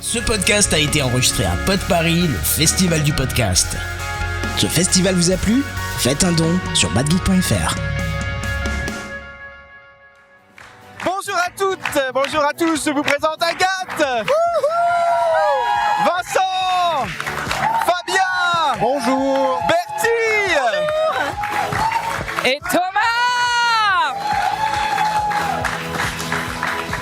Ce podcast a été enregistré à Pod Paris, le festival du podcast. Ce festival vous a plu ? Faites un don sur badgeek.fr. Bonjour à toutes, bonjour à tous, je vous présente Agathe, Vincent, Fabien, Bonjour. Bertie et Thomas.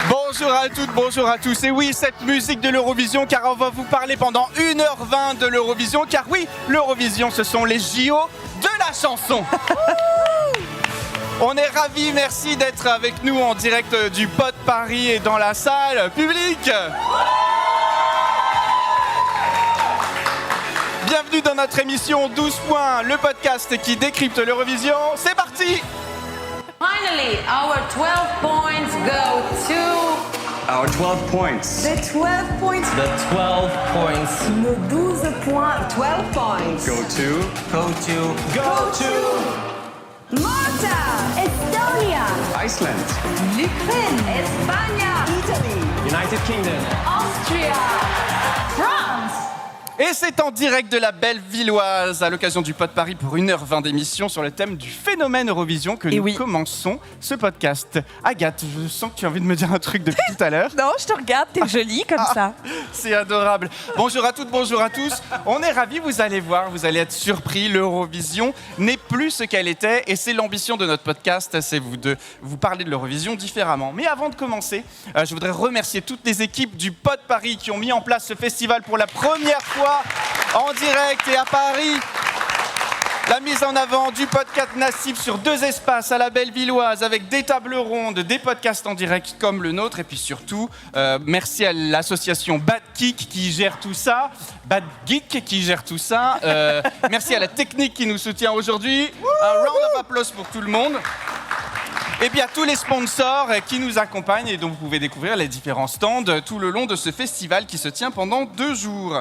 Bonjour à toutes, bonjour à tous. Et oui, cette musique de l'Eurovision, car on va vous parler pendant 1h20 de l'Eurovision, car oui, l'Eurovision, ce sont les JO de la chanson. On est ravis, merci d'être avec nous en direct du Pod Paris et dans la salle publique. Bienvenue dans notre émission 12 points, le podcast qui décrypte l'Eurovision. C'est parti! Finally, our 12 points go to... Our 12 points. The 12 points. The 12 points Nos 12 points. 12 points. go to Go to... Malta. Estonia. Iceland, L'Ukraine. Espagne. Italy. United Kingdom, Austria. France. Et c'est en direct de la belle Villoise à l'occasion du Pod Paris pour 1h20 d'émission sur le thème du phénomène Eurovision que nous commençons ce podcast. Agathe, je sens que tu as envie de me dire un truc depuis tout à l'heure. Non, je te regarde, t'es jolie comme ça. C'est adorable. Bonjour à toutes, bonjour à tous. On est ravis, vous allez voir, vous allez être surpris. L'Eurovision n'est plus ce qu'elle était et c'est l'ambition de notre podcast, c'est de vous parler de l'Eurovision différemment. Mais avant de commencer, je voudrais remercier toutes les équipes du Pod Paris qui ont mis en place ce festival pour la première fois en direct et à Paris. La mise en avant du podcast Nassif sur 2 espaces à la belle Villoise avec des tables rondes, des podcasts en direct comme le nôtre et puis surtout, merci à l'association Bad Geek qui gère tout ça. Bad Geek qui gère tout ça. Merci à la technique qui nous soutient aujourd'hui. Un round of applause pour tout le monde. Et puis à tous les sponsors qui nous accompagnent et dont vous pouvez découvrir les différents stands tout le long de ce festival qui se tient pendant 2 jours.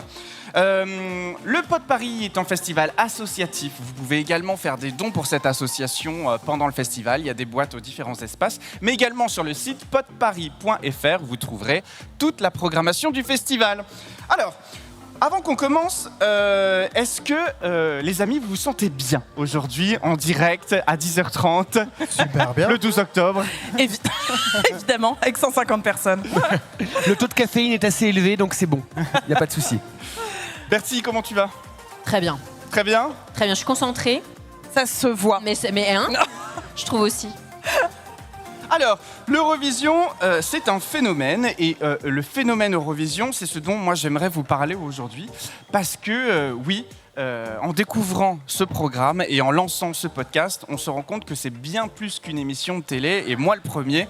Le Pod Paris est un festival associatif. Vous pouvez également faire des dons pour cette association pendant le festival. Il y a des boîtes aux différents espaces, mais également sur le site podparis.fr, vous trouverez toute la programmation du festival. Alors, avant qu'on commence, est-ce que les amis, vous vous sentez bien aujourd'hui en direct à 10h30 Super bien. le 12 octobre? Évidemment, avec 150 personnes. Le taux de caféine est assez élevé, donc c'est bon. Il n'y a pas de souci. Bertie, comment tu vas? Très bien, Très bien. très bien. Je suis concentrée, Ça se voit. mais je trouve aussi. Alors, l'Eurovision, c'est un phénomène et le phénomène Eurovision, c'est ce dont moi j'aimerais vous parler aujourd'hui parce que, en découvrant ce programme et en lançant ce podcast, on se rend compte que c'est bien plus qu'une émission de télé et moi le premier,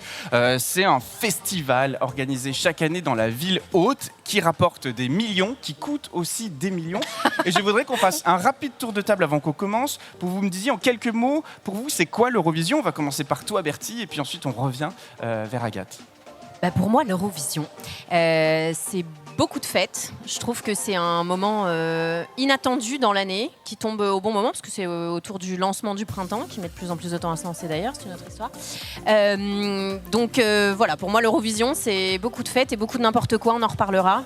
c'est un festival organisé chaque année dans la ville haute qui rapporte des millions, qui coûte aussi des millions. Et je voudrais qu'on fasse un rapide tour de table avant qu'on commence pour que vous me disiez en quelques mots, pour vous, c'est quoi l'Eurovision? On va commencer par toi, Bertie, et puis ensuite on revient vers Agathe. Pour moi, l'Eurovision, c'est beaucoup de fêtes. Je trouve que c'est un moment inattendu dans l'année, qui tombe au bon moment, parce que c'est autour du lancement du printemps, qui met de plus en plus de temps à se lancer d'ailleurs, c'est une autre histoire. Voilà, pour moi, l'Eurovision, c'est beaucoup de fêtes et beaucoup de n'importe quoi, on en reparlera.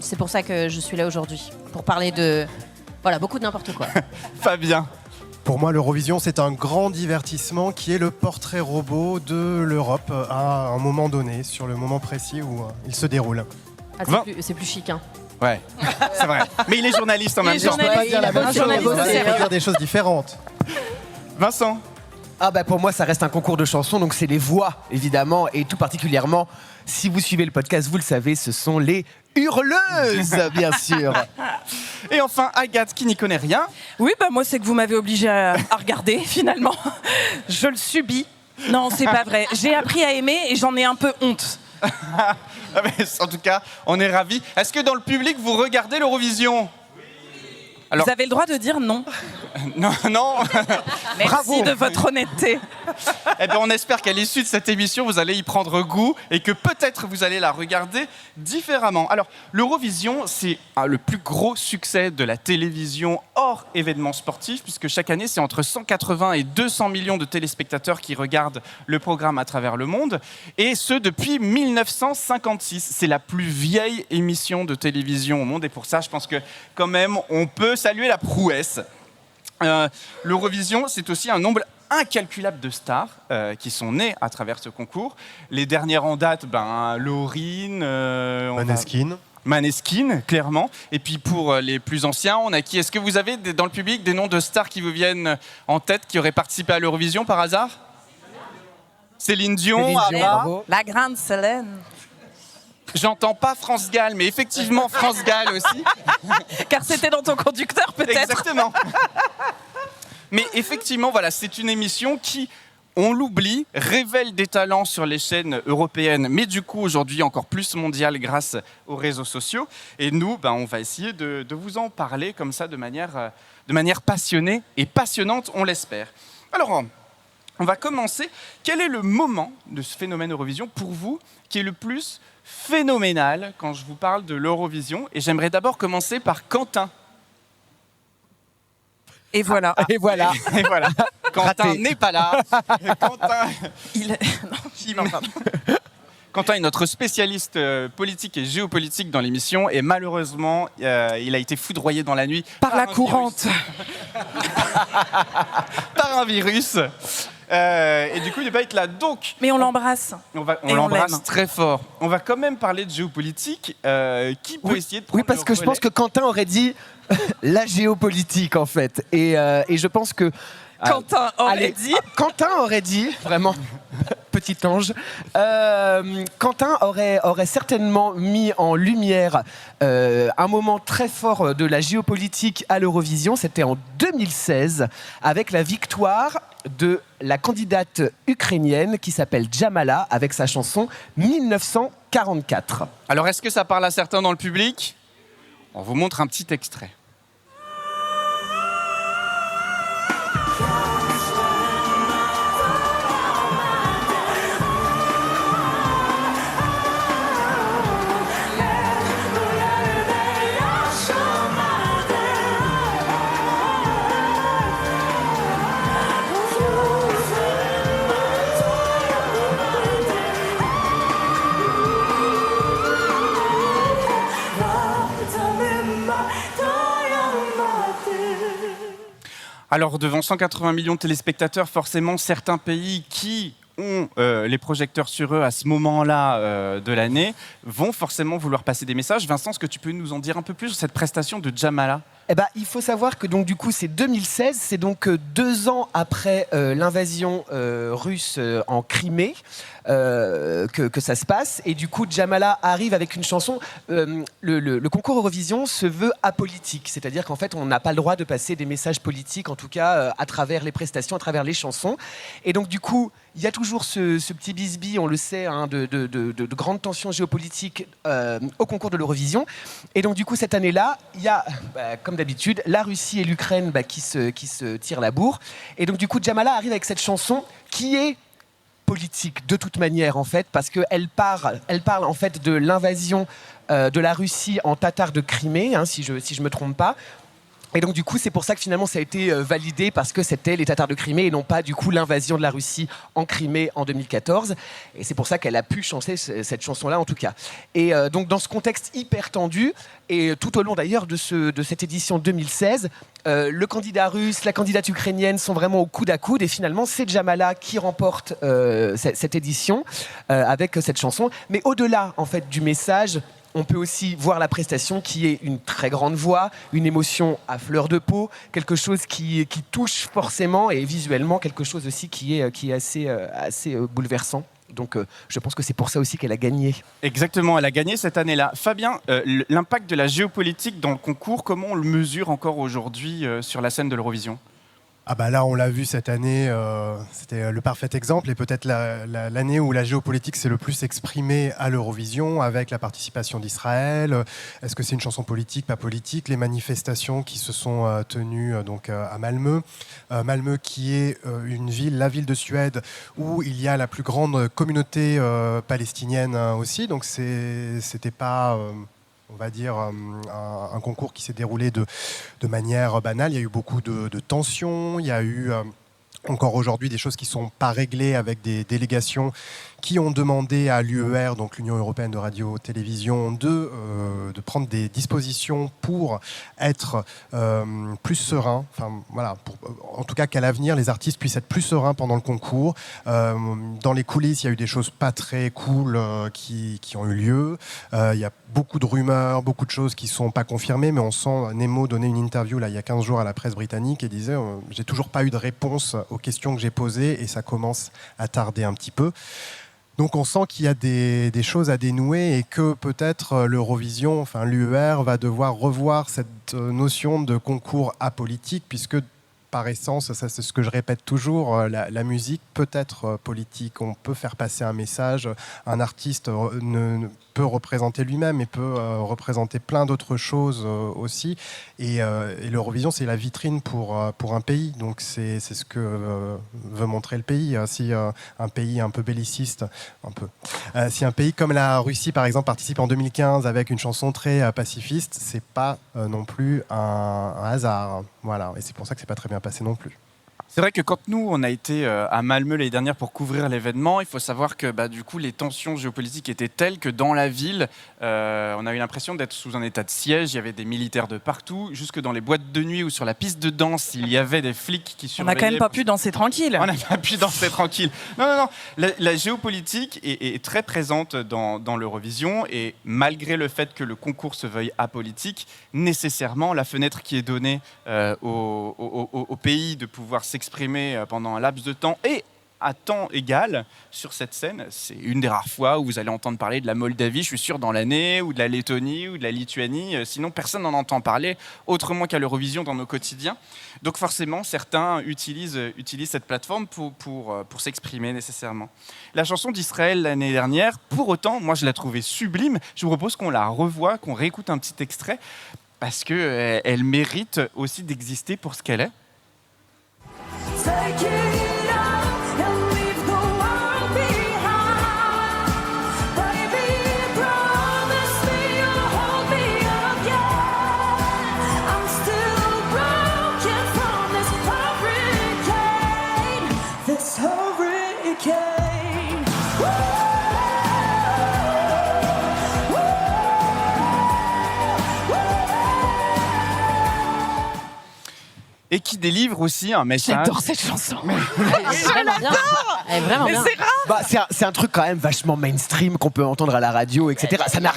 C'est pour ça que je suis là aujourd'hui, pour parler de beaucoup de n'importe quoi. Fabien. Pour moi, l'Eurovision, c'est un grand divertissement qui est le portrait robot de l'Europe à un moment donné, sur le moment précis où il se déroule. C'est plus chic, hein. Ouais, c'est vrai. Mais il est journaliste en même temps. On peut pas dire la même chose, on peut dire des choses différentes. Vincent. Pour moi, ça reste un concours de chansons, donc c'est les voix, évidemment, et tout particulièrement, si vous suivez le podcast, vous le savez, ce sont les hurleuses, bien sûr. Et enfin, Agathe, qui n'y connaît rien. Oui, moi, c'est que vous m'avez obligée à regarder, finalement. Je le subis. Non, c'est pas vrai. J'ai appris à aimer et j'en ai un peu honte. En tout cas, on est ravis. Est-ce que dans le public, vous regardez l'Eurovision? Alors... Vous avez le droit de dire non. Non. Merci de votre honnêteté. Eh bien, on espère qu'à l'issue de cette émission, vous allez y prendre goût et que peut-être vous allez la regarder différemment. Alors, l'Eurovision, c'est le plus gros succès de la télévision hors événements sportifs, puisque chaque année, c'est entre 180 et 200 millions de téléspectateurs qui regardent le programme à travers le monde, et ce, depuis 1956. C'est la plus vieille émission de télévision au monde, et pour ça, je pense que, quand même, on peut saluer la prouesse. L'Eurovision, c'est aussi un nombre incalculable de stars qui sont nées à travers ce concours. Les dernières en date, Lauryn, Maneskin, clairement. Et puis pour les plus anciens, on a qui? Est-ce que vous avez dans le public des noms de stars qui vous viennent en tête, qui auraient participé à l'Eurovision par hasard? Céline Dion, ABBA. La grande Célène. J'entends pas France Gall, mais effectivement France Gall aussi. Car c'était dans ton conducteur, peut-être. Exactement. Mais effectivement, voilà, c'est une émission qui, on l'oublie, révèle des talents sur les chaînes européennes, mais du coup, aujourd'hui, encore plus mondiales grâce aux réseaux sociaux. Et nous, on va essayer de vous en parler comme ça, de manière passionnée et passionnante, on l'espère. Alors, on va commencer. Quel est le moment de ce phénomène Eurovision, pour vous, qui est le plus phénoménal quand je vous parle de l'Eurovision? Et j'aimerais d'abord commencer par Quentin. Et voilà. Et voilà. Et voilà. Quentin n'est pas là. Quentin... Quentin est notre spécialiste politique et géopolitique dans l'émission, et malheureusement, il a été foudroyé dans la nuit par la courante. Par un virus. Et du coup, il ne va pas être là. Donc, mais on l'embrasse. On l'embrasse très fort. On va quand même parler de géopolitique. Qui peut essayer de prendre Oui, parce que je pense que Quentin aurait dit la géopolitique, en fait. Et je pense que... Quentin aurait dit, vraiment, petit ange. Quentin aurait certainement mis en lumière un moment très fort de la géopolitique à l'Eurovision. C'était en 2016, avec la victoire de la candidate ukrainienne qui s'appelle Jamala, avec sa chanson 1944. Alors, est-ce que ça parle à certains dans le public? On vous montre un petit extrait. Alors, devant 180 millions de téléspectateurs, forcément, certains pays qui ont les projecteurs sur eux à ce moment-là de l'année vont forcément vouloir passer des messages. Vincent, est-ce que tu peux nous en dire un peu plus sur cette prestation de Jamala? Il faut savoir que donc, du coup, c'est 2016, c'est donc 2 ans après l'invasion russe en Crimée que ça se passe. Et du coup, Jamala arrive avec une chanson. Le concours Eurovision se veut apolitique, c'est-à-dire qu'en fait, on n'a pas le droit de passer des messages politiques, en tout cas à travers les prestations, à travers les chansons. Et donc, du coup, il y a toujours ce petit bisbille, on le sait, de grandes tensions géopolitiques au concours de l'Eurovision. Et donc, du coup, cette année-là, il y a, comme d'habitude, la Russie et l'Ukraine qui se tirent la bourre. Et donc, du coup, Jamala arrive avec cette chanson qui est politique de toute manière, en fait, parce qu'elle parle en fait de l'invasion de la Russie en tatar de Crimée, si je me trompe pas. Et donc du coup, c'est pour ça que finalement ça a été validé, parce que c'était les Tatars de Crimée et non pas du coup l'invasion de la Russie en Crimée en 2014. Et c'est pour ça qu'elle a pu chanter cette chanson-là en tout cas. Et donc dans ce contexte hyper tendu, et tout au long d'ailleurs de cette édition 2016, le candidat russe, la candidate ukrainienne sont vraiment au coude à coude, et finalement c'est Jamala qui remporte cette édition avec cette chanson. Mais au-delà en fait du message, on peut aussi voir la prestation qui est une très grande voix, une émotion à fleur de peau, quelque chose qui touche forcément, et visuellement quelque chose aussi qui est assez bouleversant. Donc je pense que c'est pour ça aussi qu'elle a gagné. Exactement, elle a gagné cette année-là. Fabien, l'impact de la géopolitique dans le concours, comment on le mesure encore aujourd'hui sur la scène de l'Eurovision ? Ah bah là, on l'a vu cette année, c'était le parfait exemple et peut-être l'année où la géopolitique s'est le plus exprimée à l'Eurovision avec la participation d'Israël. Est-ce que c'est une chanson politique, pas politique? Les manifestations qui se sont tenues donc à Malmö. Malmö qui est la ville de Suède où il y a la plus grande communauté palestinienne aussi. Donc c'était pas... on va dire, un concours qui s'est déroulé de manière banale. Il y a eu beaucoup de tensions, il y a eu encore aujourd'hui des choses qui ne sont pas réglées avec des délégations qui ont demandé à l'UER, donc l'Union européenne de radio-télévision, de prendre des dispositions pour être plus serein. Enfin, voilà, en tout cas qu'à l'avenir, les artistes puissent être plus sereins pendant le concours. Dans les coulisses, il y a eu des choses pas très cool qui ont eu lieu. Il y a beaucoup de rumeurs, beaucoup de choses qui ne sont pas confirmées, mais on sent Nemo donner une interview là, il y a 15 jours à la presse britannique et disait « J'ai toujours pas eu de réponse aux questions que j'ai posées et ça commence à tarder un petit peu ». Donc on sent qu'il y a des choses à dénouer et que peut-être l'Eurovision, enfin l'UER, va devoir revoir cette notion de concours apolitique, puisque par essence, ça c'est ce que je répète toujours, la musique peut être politique, on peut faire passer un message, un artiste peut représenter lui-même et peut représenter plein d'autres choses aussi, et l'Eurovision c'est la vitrine pour un pays, donc c'est ce que veut montrer le pays. Si un pays un peu belliciste, si un pays comme la Russie par exemple participe en 2015 avec une chanson très pacifiste, c'est pas non plus un hasard, voilà, et c'est pour ça que c'est pas très bien passé non plus. C'est vrai que quand nous, on a été à Malmö l'année dernière pour couvrir l'événement, il faut savoir que du coup, les tensions géopolitiques étaient telles que dans la ville, on a eu l'impression d'être sous un état de siège. Il y avait des militaires de partout, jusque dans les boîtes de nuit ou sur la piste de danse, il y avait des flics qui surveillaient. On n'a quand même pas pu danser tranquille. On n'a pas pu danser tranquille. Non. La géopolitique est très présente dans l'Eurovision, et malgré le fait que le concours se veuille apolitique, nécessairement, la fenêtre qui est donnée au pays de pouvoir s'exprimer pendant un laps de temps et à temps égal sur cette scène, c'est une des rares fois où vous allez entendre parler de la Moldavie, je suis sûr, dans l'année, ou de la Lettonie, ou de la Lituanie. Sinon, personne n'en entend parler autrement qu'à l'Eurovision dans nos quotidiens. Donc forcément, certains utilisent cette plateforme pour s'exprimer nécessairement. La chanson d'Israël l'année dernière, pour autant, moi je la trouvais sublime. Je vous propose qu'on la revoie, qu'on réécoute un petit extrait, parce qu'elle mérite aussi d'exister pour ce qu'elle est. Take it out and leave the world behind. Baby, promise me you'll hold me again. I'm still broken from this hurricane. This hurricane. Et qui délivre aussi un message. J'adore cette chanson. Elle est vraiment bien. C'est un truc quand même vachement mainstream qu'on peut entendre à la radio, etc. Ça n'a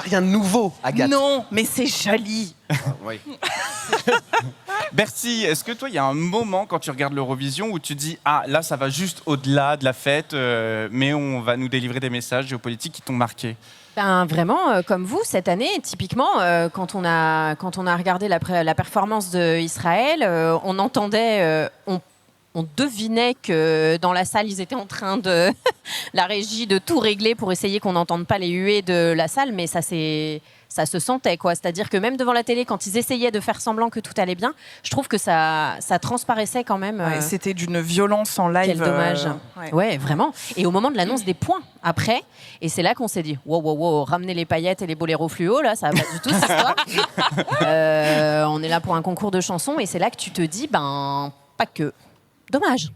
rien de nouveau, Agathe. Non, mais c'est joli. Oui. Bertie, est-ce que toi, il y a un moment quand tu regardes l'Eurovision où tu dis « Ah, là, ça va juste au-delà de la fête, mais on va nous délivrer des messages géopolitiques qui t'ont marqué ». Vraiment, comme vous, cette année, typiquement, quand on a regardé la performance d'Israël, on entendait, on devinait que dans la salle, ils étaient en train de, la régie, de tout régler pour essayer qu'on n'entende pas les huées de la salle, mais ça se sentait, quoi. C'est-à-dire que même devant la télé, quand ils essayaient de faire semblant que tout allait bien, je trouve que ça transparaissait quand même. Ouais, c'était d'une violence en live. Quel dommage. Ouais, vraiment. Et au moment de l'annonce des points, après, et c'est là qu'on s'est dit, wow, ramener les paillettes et les boléros fluo, là, ça va pas du tout, cette histoire. On est là pour un concours de chansons, et c'est là que tu te dis, pas que. Dommage.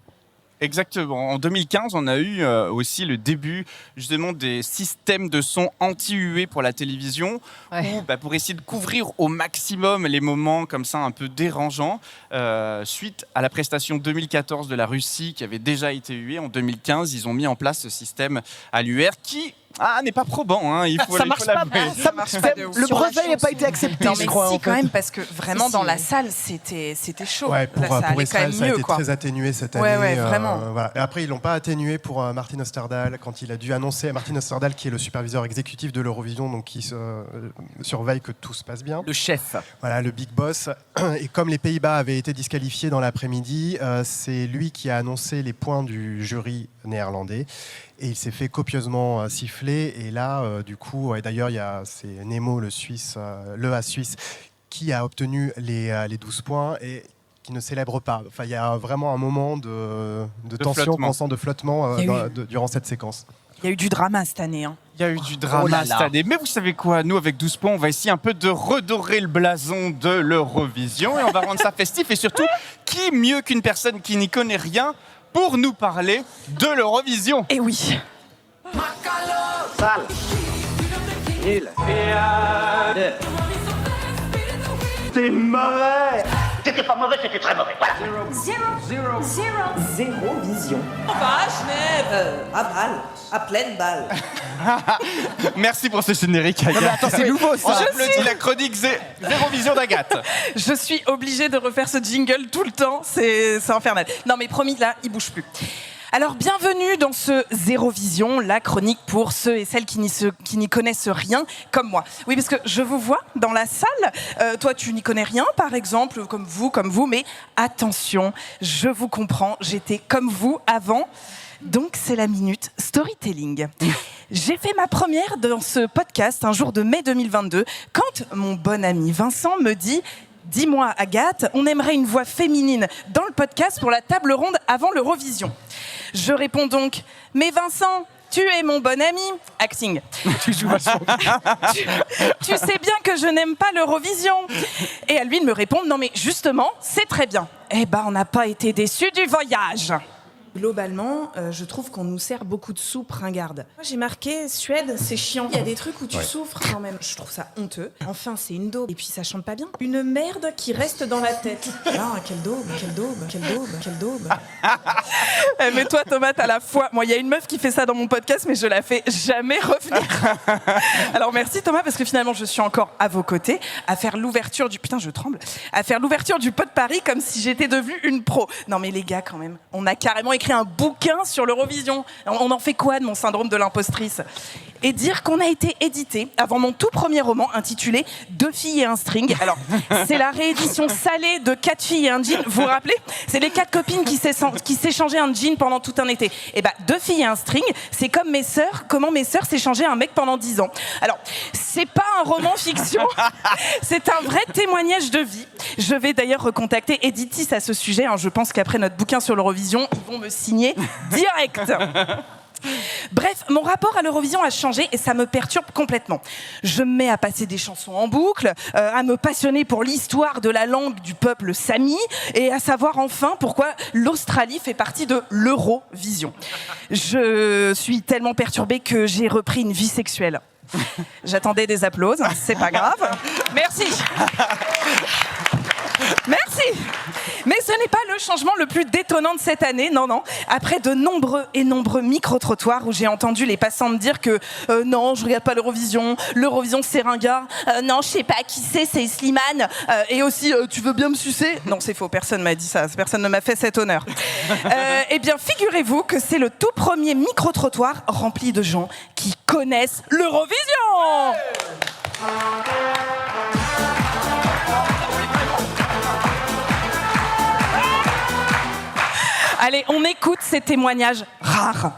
Exactement. En 2015, on a eu aussi le début justement des systèmes de son anti-huées pour la télévision, où, pour essayer de couvrir au maximum les moments comme ça un peu dérangeants, suite à la prestation 2014 de la Russie qui avait déjà été huée. En 2015, ils ont mis en place ce système à l'UR qui n'est pas probant, hein, il faut Ça marche pas. l'avouer. Ça marche pas de Le ouf. brevet n'a pas été accepté, Non je mais crois. si en quand fait. même parce que vraiment Si, dans si. la salle c'était chaud. Ouais, pour Là, ça allait quand Israël, même ça a mieux été quoi. très atténué cette année. Ouais, vraiment. Voilà. Et après, ils l'ont pas atténué pour Martin Osterdahl quand il a dû annoncer, Martin Osterdahl qui est le superviseur exécutif de l'Eurovision, donc qui surveille que tout se passe bien. Le chef. Voilà, le big boss. Et comme les Pays-Bas avaient été disqualifiés dans l'après-midi, c'est lui qui a annoncé les points du jury néerlandais. Et il s'est fait copieusement siffler. Et là, du coup, et d'ailleurs, c'est Nemo, le Suisse, le Suisse, qui a obtenu les 12 points et qui ne célèbre pas. Enfin, il y a vraiment un moment de tension, flottement. constant de flottement Il y a durant cette séquence. Il y a eu du drama cette année. Hein. Il y a eu du drama Oh là cette là. année. Mais vous savez quoi, nous avec 12 points, on va essayer un peu de redorer le blason de l'Eurovision et on va rendre ça festif. Et surtout, qui mieux qu'une personne qui n'y connaît rien pour nous parler de l'Eurovision? Et oui. Zéro vision. Va à Genève. À balle. À pleine balle. Merci pour ce générique, Agathe. mais attends, c'est nouveau, ça. On applaudit la chronique Zérovision d'Agathe. Je suis obligée de refaire ce jingle tout le temps, c'est infernal. Non mais promis, là, il bouge plus. Alors bienvenue dans ce Zérovision, la chronique pour ceux et celles qui n'y connaissent rien, comme moi. Oui, parce que je vous vois dans la salle, toi tu n'y connais rien par exemple, comme vous, mais attention, je vous comprends, j'étais comme vous avant. Donc c'est la minute storytelling. J'ai fait ma première dans ce podcast un jour de mai 2022 quand mon bon ami Vincent me dit « Dis-moi Agathe, on aimerait une voix féminine dans le podcast pour la table ronde avant l'Eurovision. » Je réponds donc « Mais Vincent, tu es mon bon ami. » Acting. Tu sais bien que je n'aime pas l'Eurovision. Et à lui de me répondre « Non mais justement, c'est très bien. » Eh ben on n'a pas été déçus du voyage. Globalement, je trouve qu'on nous sert beaucoup de soupes ringardes. Moi, j'ai marqué Suède, c'est chiant. Il y a des trucs où tu souffres quand même. Je trouve ça honteux. Enfin, c'est une daube. Et puis, ça chante pas bien. Une merde qui reste dans la tête. Ah, quelle daube, quelle daube, quelle daube, quelle daube. Mais toi, Thomas, t'as la foi. Moi, il y a une meuf qui fait ça dans mon podcast, mais je la fais jamais revenir. Alors, merci Thomas, parce que finalement, je suis encore à vos côtés, à faire l'ouverture du... Putain, je tremble. À faire l'ouverture du Pod Paris comme si j'étais devenue une pro. Non, mais les gars, quand même, on a carrément écrit un bouquin sur l'Eurovision. On en fait quoi de mon syndrome de l'impostrice? Et dire qu'on a été édité avant mon tout premier roman intitulé Deux filles et un string. Alors, c'est la réédition salée de 4 filles et un jean. Vous vous rappelez? C'est les 4 copines qui s'échangeaient un jean pendant tout un été. Et bah, 2 filles et un string, c'est comme mes sœurs, comment mes sœurs s'échangeaient un mec pendant 10 ans. Alors, c'est pas un roman fiction, c'est un vrai témoignage de vie. Je vais d'ailleurs recontacter Editis à ce sujet. Hein. Je pense qu'après notre bouquin sur l'Eurovision, ils vont me signer direct. Bref, mon rapport à l'Eurovision a changé et ça me perturbe complètement. Je me mets à passer des chansons en boucle, à me passionner pour l'histoire de la langue du peuple sami et à savoir enfin pourquoi l'Australie fait partie de l'Eurovision. Je suis tellement perturbée que j'ai repris une vie sexuelle. J'attendais des applaudissements, c'est pas grave. Merci. Merci. Mais ce n'est pas le changement le plus détonnant de cette année, non, non. Après de nombreux micro-trottoirs où j'ai entendu les passants me dire que non, je regarde pas l'Eurovision c'est ringard, non, je sais pas qui c'est Slimane, et aussi, tu veux bien me sucer? Non, c'est faux, personne m'a dit ça, personne ne m'a fait cet honneur. Eh bien, figurez-vous que c'est le tout premier micro-trottoir rempli de gens qui connaissent l'Eurovision. Allez, on écoute ces témoignages rares.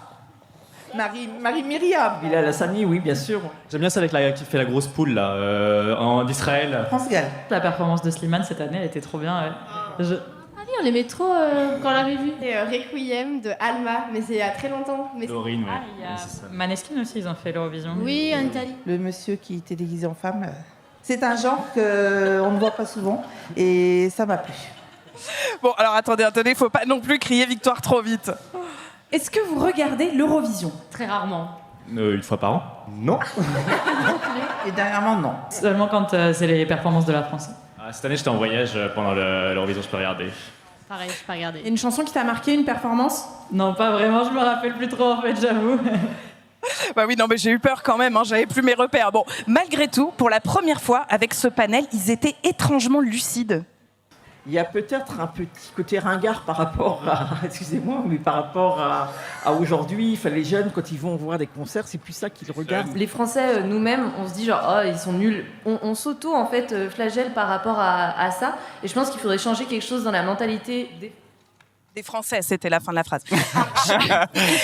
Marie-Myriam. Bilal Hassani, oui, bien sûr. J'aime bien celle qui fait la grosse poule, là, d'Israël. France Gall. La performance de Slimane cette année, elle était trop bien. Ouais. Ah oui, on l'aimait trop quand on l'avait vu. C'est Requiem de Alma, mais c'est il y a très longtemps. Mais Dorine, oui. Ah, il y a Maneskin aussi, ils ont fait l'Eurovision. Oui, en Italie. Le monsieur qui était déguisé en femme. C'est un genre qu'on ne voit pas souvent et ça m'a plu. Bon, alors attendez, faut pas non plus crier victoire trop vite. Est-ce que vous regardez l'Eurovision? Très rarement. Une fois par an? Non. Et dernièrement, non. Seulement quand c'est les performances de la France. Cette année, j'étais en voyage pendant l'Eurovision, je peux regarder. Pareil, je peux pas regarder. Une chanson qui t'a marqué, une performance? Non, pas vraiment, je me rappelle plus trop en fait, j'avoue. Bah oui, non, mais j'ai eu peur quand même, hein, j'avais plus mes repères. Bon, malgré tout, pour la première fois, avec ce panel, ils étaient étrangement lucides. Il y a peut-être un petit côté ringard par rapport à, excusez-moi, mais par rapport à aujourd'hui. Enfin, les jeunes, quand ils vont voir des concerts, c'est plus ça qu'ils regardent. Les Français, nous-mêmes, on se dit genre, oh, ils sont nuls. On s'auto, en fait, flagelle par rapport à ça. Et je pense qu'il faudrait changer quelque chose dans la mentalité des Français, c'était la fin de la phrase.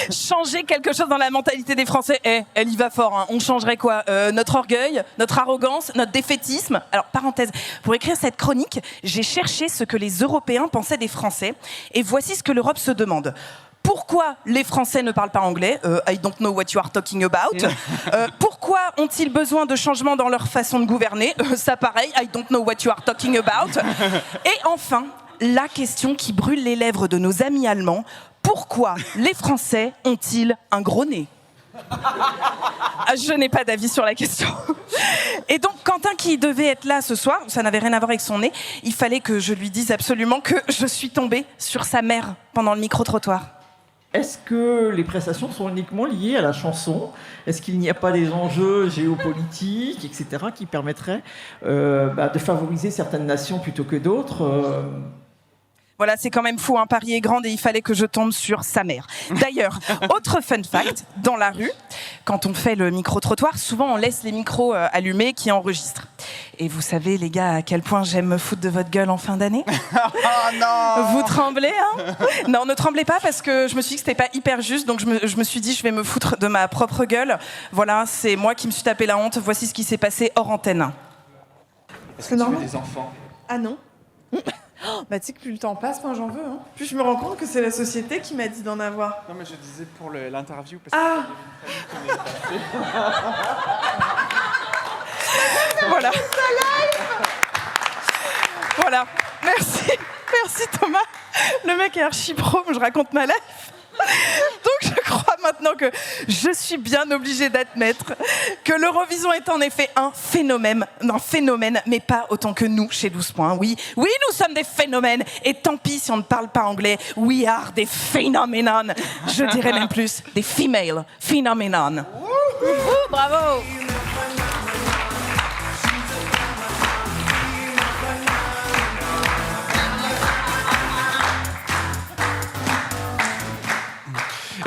Changer quelque chose dans la mentalité des Français. Elle y va fort. Hein. On changerait quoi notre orgueil, notre arrogance, notre défaitisme. Alors, parenthèse, pour écrire cette chronique, j'ai cherché ce que les Européens pensaient des Français. Et voici ce que l'Europe se demande. Pourquoi les Français ne parlent pas anglais I don't know what you are talking about. Pourquoi ont-ils besoin de changements dans leur façon de gouverner Ça pareil, I don't know what you are talking about. Et enfin, la question qui brûle les lèvres de nos amis allemands, pourquoi les Français ont-ils un gros nez ? Je n'ai pas d'avis sur la question. Et donc, Quentin, qui devait être là ce soir, ça n'avait rien à voir avec son nez, il fallait que je lui dise absolument que je suis tombée sur sa mère pendant le micro-trottoir. Est-ce que les prestations sont uniquement liées à la chanson ? Est-ce qu'il n'y a pas des enjeux géopolitiques, etc., qui permettraient de favoriser certaines nations plutôt que d'autres Voilà, c'est quand même fou, hein. Paris est grande et il fallait que je tombe sur sa mère. D'ailleurs, autre fun fact, dans la rue, quand on fait le micro-trottoir, souvent on laisse les micros allumés qui enregistrent. Et vous savez, les gars, à quel point j'aime me foutre de votre gueule en fin d'année ? Oh non ! Vous tremblez, hein ? Non, ne tremblez pas parce que je me suis dit que c'était pas hyper juste, donc je me suis dit je vais me foutre de ma propre gueule. Voilà, c'est moi qui me suis tapé la honte. Voici ce qui s'est passé hors antenne. Est-ce que tu veux des enfants ? Ah non. Bah tu sais que plus le temps passe, moi j'en veux. Hein. Plus je me rends compte que c'est la société qui m'a dit d'en avoir. Non mais je disais pour l'interview parce que voilà. Voilà. Merci Thomas. Le mec est archi pro, je raconte ma life. Donc je crois maintenant que je suis bien obligée d'admettre que l'Eurovision est en effet un phénomène, mais pas autant que nous chez 12 points. Oui, nous sommes des phénomènes et tant pis si on ne parle pas anglais. We are des phenomenon. Je dirais même plus des female phenomenon. Bravo.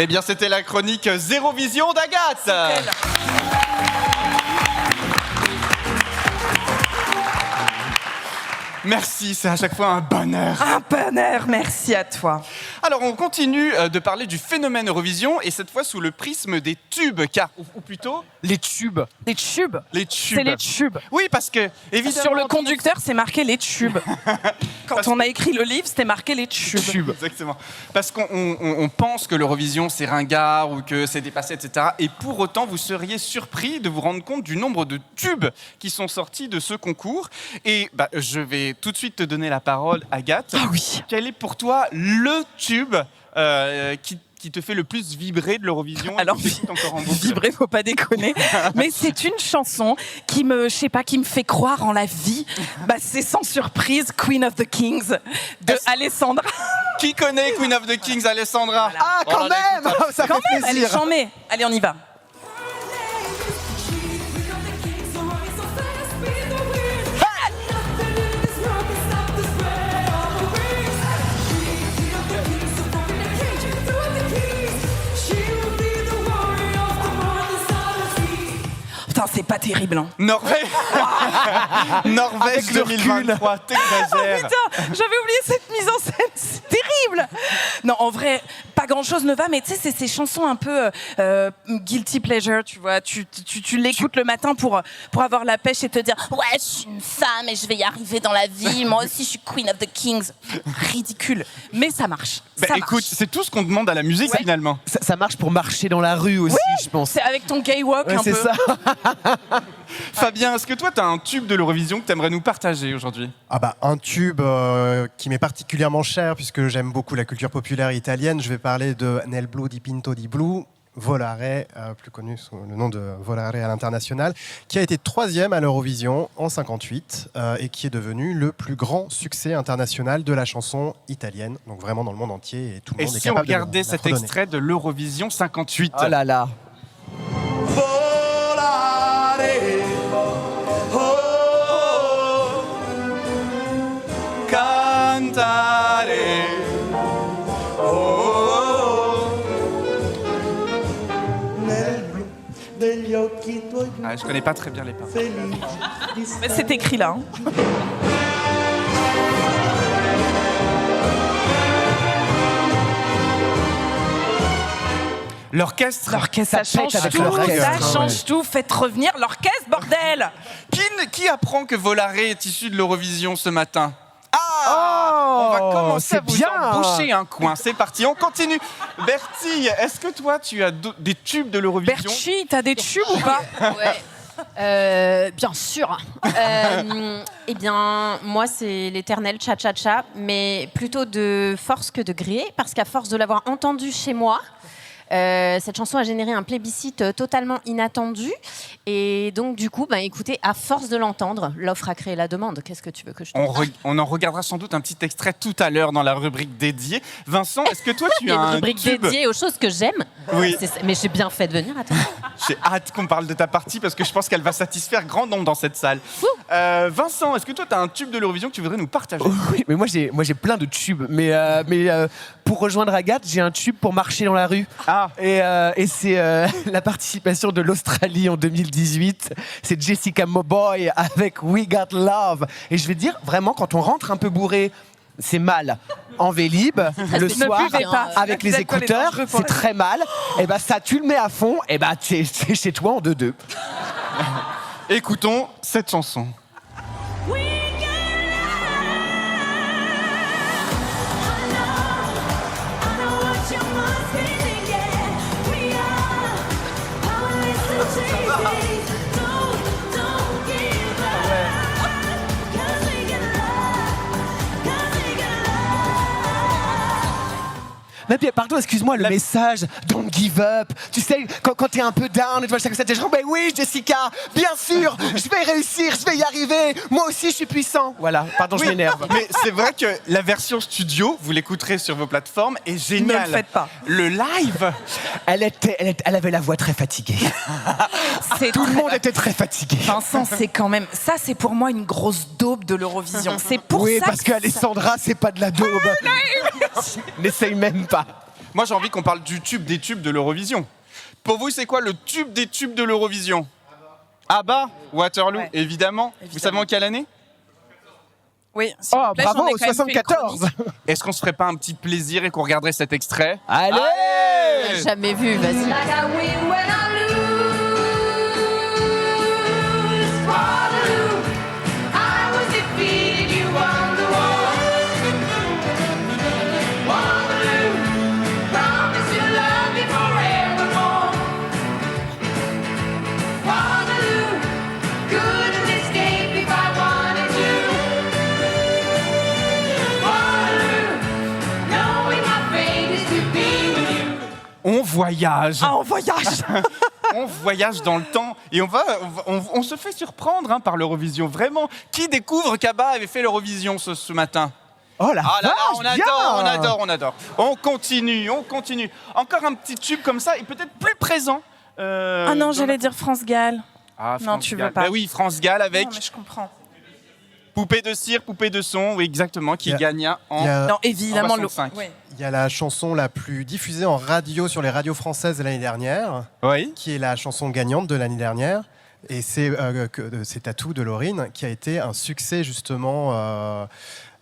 Eh bien, c'était la chronique Zéro Vision d'Agathe. Merci, c'est à chaque fois un bonheur. Un bonheur, merci à toi. Alors, on continue de parler du phénomène Eurovision, et cette fois sous le prisme des tubes, car, ou plutôt... Les tubes. Les tubes. Les tubes. C'est les tubes. Oui, parce que, évidemment... Sur le conducteur, c'est marqué les tubes. Quand on a écrit le livre, c'était marqué les tubes. Exactement. Parce qu'on pense que l'Eurovision, c'est ringard, ou que c'est dépassé, etc. Et pour autant, vous seriez surpris de vous rendre compte du nombre de tubes qui sont sortis de ce concours. Et je vais tout de suite te donner la parole, Agathe. Ah oui. Quel est pour toi le tube qui te fait le plus vibrer de l'Eurovision? Alors, vibrer, faut pas déconner. Mais c'est une chanson qui me fait croire en la vie. C'est sans surprise Queen of the Kings de Alessandra. Qui connaît Queen of the Kings, Alessandra? Voilà. Ah, quand même. Ça fait plaisir. Elle est chambée. Allez, on y va. Putain, c'est pas terrible. Hein. Norvège 2023, t'exagères. Oh putain, j'avais oublié cette mise en scène, c'est terrible. Non, en vrai, pas grand-chose ne va, mais tu sais, c'est ces chansons un peu guilty pleasure, tu vois. Tu l'écoutes le matin pour avoir la pêche et te dire « Ouais, je suis une femme et je vais y arriver dans la vie. Moi aussi, je suis Queen of the Kings. » Ridicule. Mais ça marche. Écoute, c'est tout ce qu'on demande à la musique, finalement. Ça marche pour marcher dans la rue aussi, je pense. C'est avec ton gay walk un peu. C'est ça. Fabien, est-ce que toi, tu as un tube de l'Eurovision que tu aimerais nous partager aujourd'hui? Un tube qui m'est particulièrement cher puisque j'aime beaucoup la culture populaire italienne. Je vais parler de Nel blu di Pinto di Blu, Volare, plus connu sous le nom de Volare à l'international, qui a été 3e à l'Eurovision en 58 et qui est devenu le plus grand succès international de la chanson italienne. Donc vraiment dans le monde entier et tout le monde est capable de si on regardait cet extrait de l'Eurovision 58? Oh là là. Volare, oh, cantare, oh. Nel blu degli occhi tuoi Ah, je connais pas très bien les paroles. felici. Mais c'est écrit là. Hein. L'orchestre. Ça change avec tout, l'orchestre, ça change tout. Faites revenir l'orchestre, bordel. Qui apprend que Volare est issu de l'Eurovision ce matin? Oh, On va commencer c'est à vous bien. emboucher un coin. C'est parti, on continue. Bertille, est-ce que toi, tu as des tubes de l'Eurovision? Berchi, t'as des tubes ou pas? Ouais. Bien sûr. Eh bien, moi, c'est l'éternel cha-cha-cha, mais plutôt de force que de gré, parce qu'à force de l'avoir entendu chez moi, cette chanson a généré un plébiscite totalement inattendu. Et donc, du coup, écoutez, à force de l'entendre, l'offre a créé la demande. Qu'est-ce que tu veux que je te dise? On en regardera sans doute un petit extrait tout à l'heure dans la rubrique dédiée. Vincent, est-ce que toi, tu as Une un rubrique tube? dédiée aux choses que j'aime. Oui. Mais j'ai bien fait de venir à toi. J'ai hâte qu'on parle de ta partie parce que je pense qu'elle va satisfaire grand nombre dans cette salle. Vincent, est-ce que toi, tu as un tube de l'Eurovision que tu voudrais nous partager? Oui, mais moi j'ai plein de tubes. Mais pour rejoindre Agathe, j'ai un tube pour marcher dans la rue. Ah. Et c'est la participation de l'Australie en 2018. C'est Jessica Mauboy avec We Got Love. Et je vais dire, vraiment, quand on rentre un peu bourré, c'est mal. En Vélib, le Ne soir, buvez pas. avec les L'alcool est écouteurs, dangereux pour c'est très mal. Et bah ça, tu le mets à fond, et bah t'es chez toi en 2-2. Écoutons cette chanson. Mais puis, pardon, excuse-moi, le message don't give up. Tu sais, quand t'es un peu down et tu vois chaque fois t'es genre, mais oui, Jessica, bien sûr, je vais réussir, je vais y arriver. Moi aussi, je suis puissant. Voilà, pardon, je Oui, m'énerve. Mais c'est vrai que la version studio, vous l'écouterez sur vos plateformes, est géniale. Ne le faites pas. Le live, Elle avait la voix très fatiguée. Tout le monde était très fatigué. Vincent, c'est quand même... Ça, c'est pour moi une grosse daube de l'Eurovision. C'est pour Oui, ça parce qu'Alessandra, c'est pas de la daube. N'essaye même pas. moi j'ai envie qu'on parle du tube des tubes de l'Eurovision. Pour vous, c'est quoi le tube des tubes de l'Eurovision? ABBA, Waterloo, Ouais. évidemment. Vous savez en quelle année? Oui, s'il vous plaît, j'en ai quand même fait une 74. chronique. Est-ce qu'on se ferait pas un petit plaisir et qu'on regarderait cet extrait? Allez, Jamais vu, vas-y. On voyage. Ah, on voyage. On voyage dans le temps et on se fait surprendre par l'Eurovision. Vraiment, qui découvre qu'ABBA avait fait l'Eurovision ce matin? Oh la Ah là là, vache, on bien. adore. On continue. Encore un petit tube comme ça et peut-être plus présent. Ah non, j'allais dire France Gall. Ah, Non, France tu Gall. veux pas. Bah oui, France Gall avec Non, mais je comprends. Poupée de cire, poupée de son, oui, exactement, qui Il y a- gagna en. il y a- Non, évidemment, en 65. ouais. Il y a la chanson la plus diffusée en radio sur les radios françaises l'année dernière, Oui. qui est la chanson gagnante de l'année dernière. Et c'est Tattoo de Lauryn qui a été un succès justement.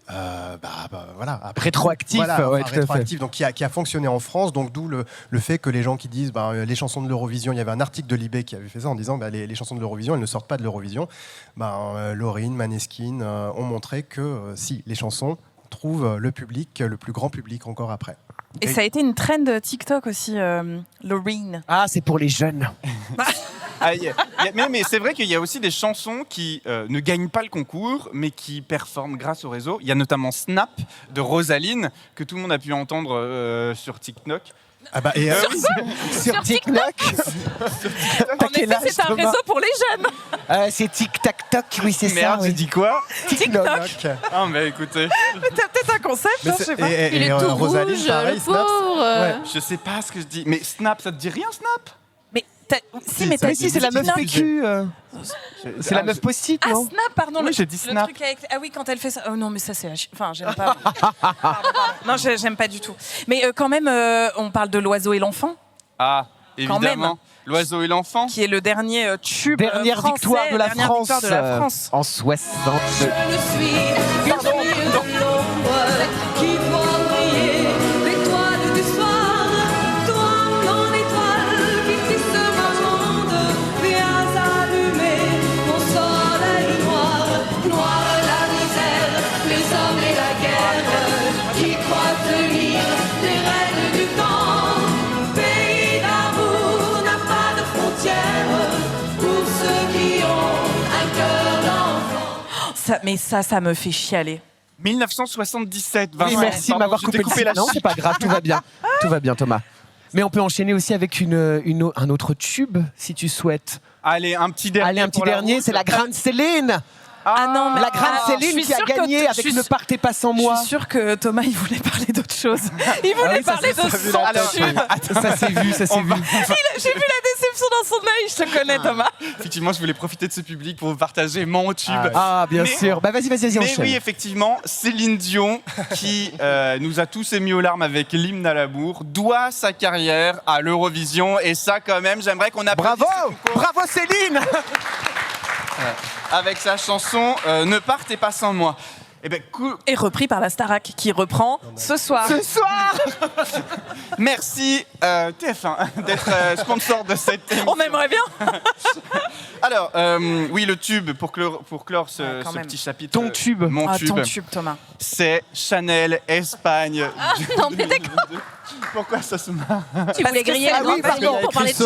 Voilà, après- Rétroactif, voilà, ouais, enfin, tout à fait. rétroactif, donc qui a fonctionné en France, donc d'où le fait que les gens qui disent les chansons de l'Eurovision, il y avait un article de Libé qui avait fait ça en disant les chansons de l'Eurovision, elles ne sortent pas de l'Eurovision. Lauryn, Maneskin ont montré que si les chansons trouvent le public, le plus grand public encore après. Et ça a été une trend TikTok aussi, Lauryn. Ah, c'est pour les jeunes. Mais c'est vrai qu'il y a aussi des chansons qui ne gagnent pas le concours, mais qui performent grâce au réseau. Il y a notamment Snap de Rosaline, que tout le monde a pu entendre sur TikTok. Ah bah, et, Sur TikTok. En effet, c'est un réseau pour les jeunes. C'est tic-tac-toc, oui, c'est ça. Merde, Oui. j'ai dit quoi? TikTok. Ah, mais écoutez, Mais t'as peut-être un concept, Mais hein, je sais pas. Il est tout Rosaline, rouge, pareil, le Snaps. pauvre. Ouais. je sais pas ce que je dis. Mais Snap, ça te dit rien, Snap? Si, mais t'as dit c'est la meuf Snap. PQ. C'est la meuf possible, Ah, non Snap, pardon. Oui, j'ai dit le Snap. truc avec... Ah oui, quand elle fait ça. Oh non, mais ça, c'est... Enfin, j'aime pas. Pardon. Non, j'aime pas du tout. Mais quand même, on parle de l'oiseau et l'enfant. Ah, Quand évidemment. même. L'oiseau et l'enfant. Qui est le dernier tube Dernière français, victoire de la dernière France, victoire de la France. en 62. Qui voit briller l'étoile du soir, toi mon étoile qui tisse ma monde, viens allumer mon soleil noir, noir la misère, les hommes et la guerre, qui croient tenir les rênes du temps, pays d'amour n'a pas de frontières, pour ceux qui ont un cœur d'enfant. Mais ça me fait chialer. 1977, Vincent. Oui, merci de m'avoir coupé le la Non, c'est pas grave, tout va bien. Tout va bien, Thomas. Mais on peut enchaîner aussi avec un autre tube, si tu souhaites. Allez, un petit dernier. Allez, un petit pour la dernier, route. c'est la Grande Céline. Ah non, mais La Grande Céline qui a gagné avec Ne partez pas sans moi. Je suis sûre que Thomas, il voulait parler d'autre chose. Il voulait parler de son tube. Ça s'est vu, ça s'est vu. J'ai vu la déception dans son œil, je te connais, Thomas. Effectivement, je voulais profiter de ce public pour vous partager mon tube. Ah, bien sûr. Bah, vas-y, Mais enchaîne. oui, effectivement, Céline Dion, qui nous a tous émis aux larmes avec l'hymne à l'amour, doit sa carrière à l'Eurovision. Et ça, quand même, j'aimerais qu'on applaudisse. Bravo Céline. Avec sa chanson Ne partez pas sans moi. Et repris par la Starac, qui reprend ce soir. Ce soir. Merci TF1 d'être sponsor de cette émission. On aimerait bien. Alors, oui, le tube, pour clore ce petit chapitre. Ton tube. Mon tube. Ton tube, Thomas. C'est Chanel Espagne. Non, mais d'accord. Pourquoi ça se marre? Tu voulais griller la grande famille pour parler de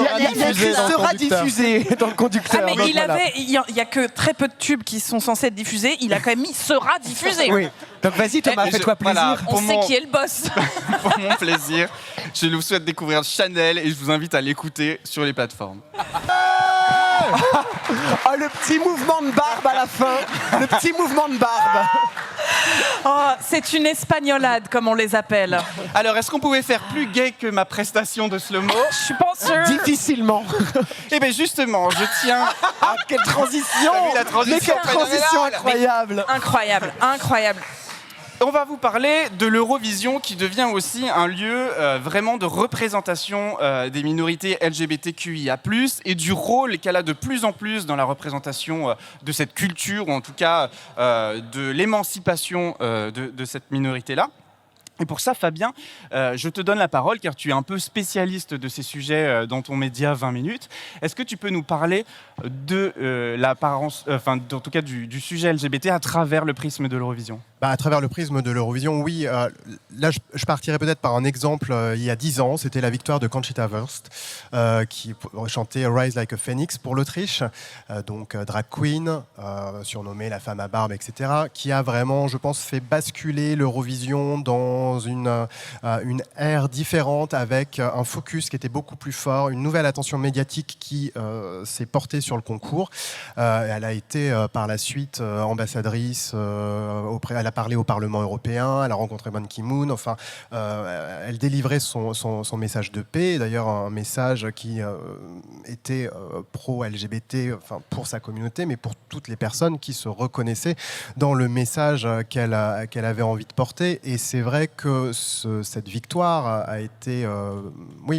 Il sera diffusé dans le conducteur. Ah, mais donc il y a que très peu de tubes qui sont censés être diffusés. Il a quand même mis sera diffusé. Oui. Donc vas-y Thomas, fais-toi plaisir. Voilà, On sait qui est le boss. Pour mon plaisir, je vous souhaite découvrir Chanel et je vous invite à l'écouter sur les plateformes. Oh, le petit mouvement de barbe à la fin. Le petit mouvement de barbe. Oh, c'est une espagnolade, comme on les appelle. Alors, est-ce qu'on pouvait faire plus gay que ma prestation de slow-mo? Je suis pas sûre. Difficilement. Eh bien, justement, je tiens... Ah, quelle transition! T'as vu la transition? Mais quelle transition phénoménale. incroyable! Incroyable, incroyable. On va vous parler de l'Eurovision qui devient aussi un lieu vraiment de représentation des minorités LGBTQIA+, et du rôle qu'elle a de plus en plus dans la représentation de cette culture, ou en tout cas de l'émancipation de cette minorité-là. Et pour ça, Fabien, je te donne la parole car tu es un peu spécialiste de ces sujets dans ton média 20 minutes. Est-ce que tu peux nous parler de l'apparence, en tout cas du sujet LGBT à travers le prisme de l'Eurovision? À travers le prisme de l'Eurovision, oui. Là, je partirais peut-être par un exemple. Il y a 10 ans, c'était la victoire de Conchita Wurst, qui chantait Rise Like a Phoenix pour l'Autriche, donc drag queen, surnommée la femme à barbe, etc., qui a vraiment, je pense, fait basculer l'Eurovision dans une ère différente, avec un focus qui était beaucoup plus fort, une nouvelle attention médiatique qui s'est portée sur le concours. Elle a été par la suite ambassadrice elle a parlé au Parlement européen, elle a rencontré Ban Ki-moon, enfin, elle délivrait son message de paix, d'ailleurs un message qui était pro-LGBT, enfin, pour sa communauté, mais pour toutes les personnes qui se reconnaissaient dans le message qu'elle avait envie de porter. Et c'est vrai que cette victoire a été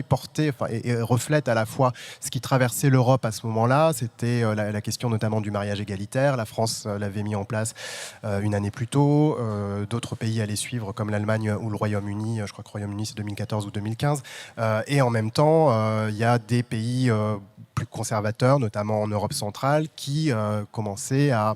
portée et reflète à la fois ce qui traversait l'Europe à ce moment-là, c'était la question notamment du mariage égalitaire. La France l'avait mis en place une année plus tôt. D'autres pays allaient suivre, comme l'Allemagne ou le Royaume-Uni. Je crois que le Royaume-Uni, c'est 2014 ou 2015. Et en même temps, il y a des pays plus conservateurs, notamment en Europe centrale, qui commençaient à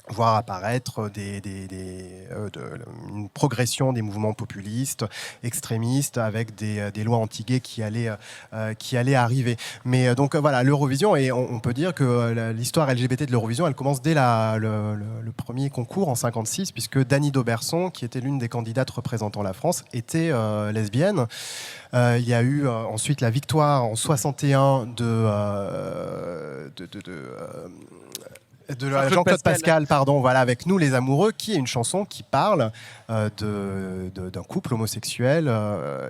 voir apparaître une progression des mouvements populistes, extrémistes, avec des lois anti-gays qui allaient arriver. Mais donc voilà, l'Eurovision, et on peut dire que l'histoire LGBT de l'Eurovision, elle commence dès le premier concours en 1956, puisque Dany Dauberson, qui était l'une des candidates représentant la France, était lesbienne. Il y a eu ensuite la victoire en 1961 de Jean-Claude Pascal, pardon, voilà, avec Nous les amoureux, qui est une chanson qui parle d'un couple homosexuel,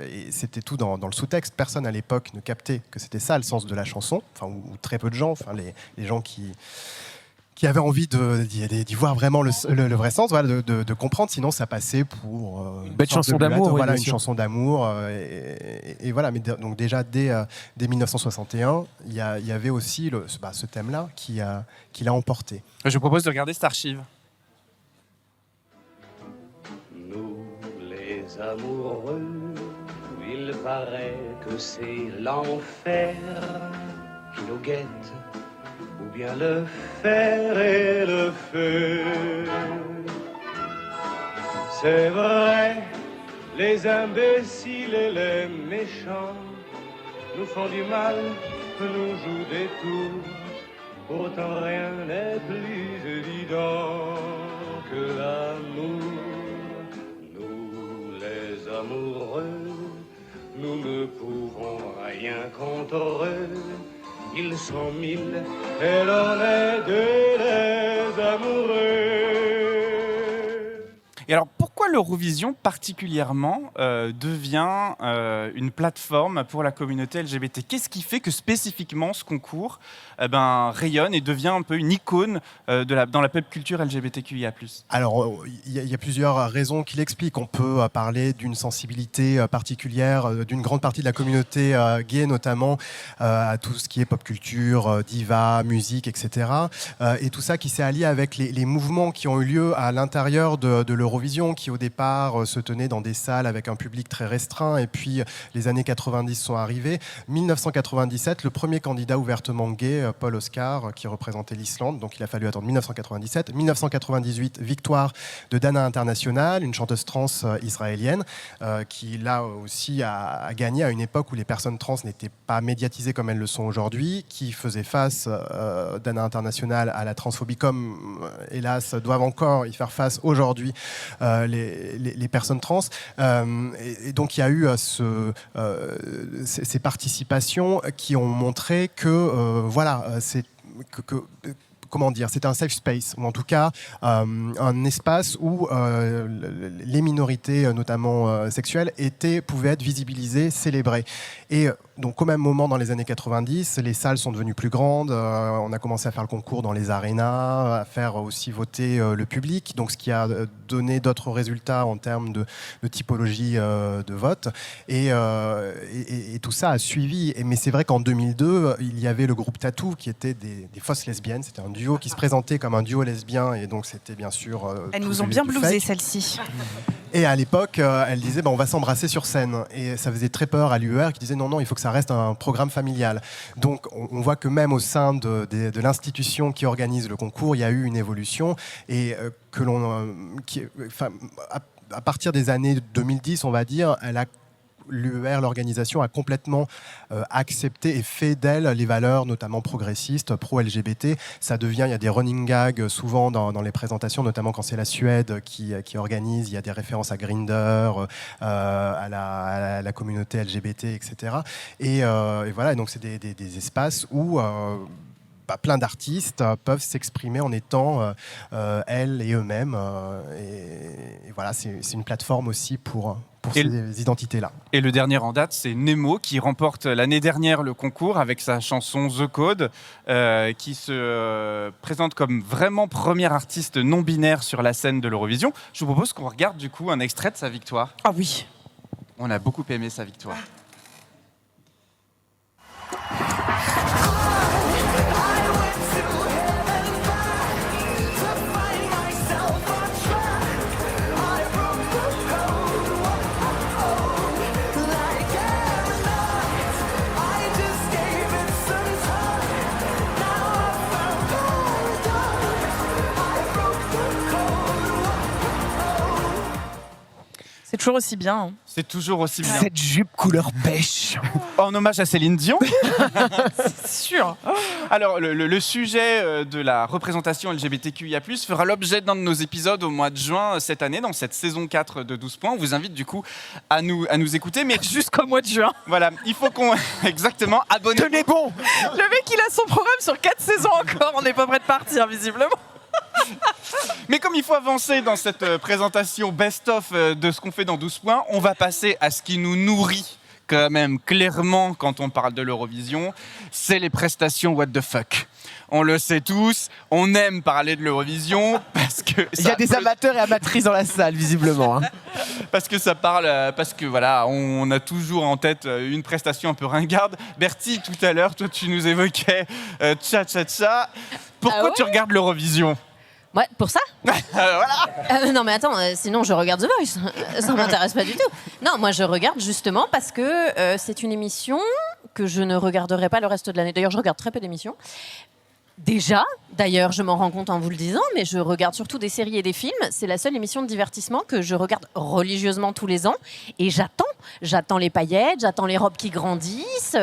et c'était tout dans le sous-texte. Personne à l'époque ne captait que c'était ça le sens de la chanson, enfin, ou très peu de gens, enfin, les gens qui avaient envie d'y voir vraiment le vrai sens, voilà, de comprendre, sinon ça passait pour une belle chanson d'amour, voilà, oui, une chanson d'amour, et voilà. Mais donc déjà dès 1961, il y avait aussi ce thème-là qui l'a emporté. Je vous propose de regarder cette archive. Nous les amoureux, il paraît que c'est l'enfer qui nous guette, ou bien le fer et le feu. C'est vrai, les imbéciles et les méchants nous font du mal, nous jouent des tours. Pourtant rien n'est plus évident que l'amour. Nous les amoureux, nous ne pouvons rien contre eux. Ils sont 1000 et l'on est deux les amoureux. Et alors, pourquoi l'Eurovision particulièrement devient une plateforme pour la communauté LGBT ? Qu'est-ce qui fait que spécifiquement ce concours rayonne et devient un peu une icône dans la pop culture LGBTQIA+. Alors, il y a plusieurs raisons qui l'expliquent. On peut parler d'une sensibilité particulière d'une grande partie de la communauté gay, notamment à tout ce qui est pop culture, diva, musique, etc. Et tout ça qui s'est allié avec les mouvements qui ont eu lieu à l'intérieur de l'Eurovision, qui au départ se tenaient dans des salles avec un public très restreint, et puis les années 90 sont arrivées. 1997, le premier candidat ouvertement gay, Paul Oscar, qui représentait l'Islande, donc il a fallu attendre 1997. 1998, victoire de Dana International, une chanteuse trans israélienne, qui là aussi a gagné à une époque où les personnes trans n'étaient pas médiatisées comme elles le sont aujourd'hui, qui faisait face, Dana International, à la transphobie, comme hélas doivent encore y faire face aujourd'hui les personnes trans. Et donc il y a eu ces participations qui ont montré que comment dire, c'était un safe space, ou en tout cas un espace où les minorités, notamment sexuelles, pouvaient être visibilisées, célébrées. Et donc au même moment, dans les années 90, les salles sont devenues plus grandes, on a commencé à faire le concours dans les arénas, à faire aussi voter le public, donc ce qui a donné d'autres résultats en termes de typologie de vote. Et tout ça a suivi. Mais c'est vrai qu'en 2002, il y avait le groupe Tattoo, qui était des fausses lesbiennes. C'était un duo qui se présentait comme un duo lesbien, et donc c'était bien sûr... Elles nous ont bien blousé, celle-ci. Et à l'époque, elle disait on va s'embrasser sur scène. Et ça faisait très peur à l'UER, qui disait non, il faut que ça reste un programme familial. Donc on voit que même au sein de l'institution qui organise le concours, il y a eu une évolution, et à partir des années 2010, on va dire, l'UER, l'organisation, a complètement accepté et fait d'elle les valeurs, notamment progressistes, pro-LGBT. Ça devient, il y a des running gags souvent dans les présentations, notamment quand c'est la Suède qui organise. Il y a des références à Grindr, à la communauté LGBT, etc. Et voilà, et donc c'est des espaces où plein d'artistes peuvent s'exprimer en étant elles et eux-mêmes. Et voilà, c'est une plateforme aussi pour ces identités-là. Et le dernier en date, c'est Nemo, qui remporte l'année dernière le concours avec sa chanson The Code, qui se présente comme vraiment premier artiste non-binaire sur la scène de l'Eurovision. Je vous propose qu'on regarde du coup un extrait de sa victoire. Ah oui. On a beaucoup aimé sa victoire. C'est toujours aussi bien. Hein. C'est toujours aussi bien. Cette jupe couleur pêche. En hommage à Céline Dion. C'est sûr. Alors, le sujet de la représentation LGBTQIA+, fera l'objet d'un de nos épisodes au mois de juin cette année, dans cette saison 4 de 12 points. On vous invite du coup à nous écouter. Mais jusqu'au mois de juin. Voilà, il faut qu'on... Exactement, abonnez-vous. Tenez bon. Le mec, il a son programme sur 4 saisons encore. On n'est pas prêt de partir, visiblement. Mais comme il faut avancer dans cette présentation best-of de ce qu'on fait dans 12 points, on va passer à ce qui nous nourrit quand même clairement quand on parle de l'Eurovision, c'est les prestations what the fuck. On le sait tous, on aime parler de l'Eurovision parce que... Il y a des amateurs et amatrices dans la salle, visiblement. Hein. Parce que ça parle, parce que voilà, on a toujours en tête une prestation un peu ringarde. Bertie, tout à l'heure, toi tu nous évoquais Cha-Cha-Cha. Pourquoi tu regardes l'Eurovision ? Ouais, pour ça voilà. Non mais attends, sinon je regarde The Voice. Ça m'intéresse pas du tout. Non, moi je regarde justement parce que c'est une émission que je ne regarderai pas le reste de l'année. D'ailleurs, je regarde très peu d'émissions. Déjà, d'ailleurs, je m'en rends compte en vous le disant, mais je regarde surtout des séries et des films. C'est la seule émission de divertissement que je regarde religieusement tous les ans. Et j'attends les paillettes, j'attends les robes qui grandissent,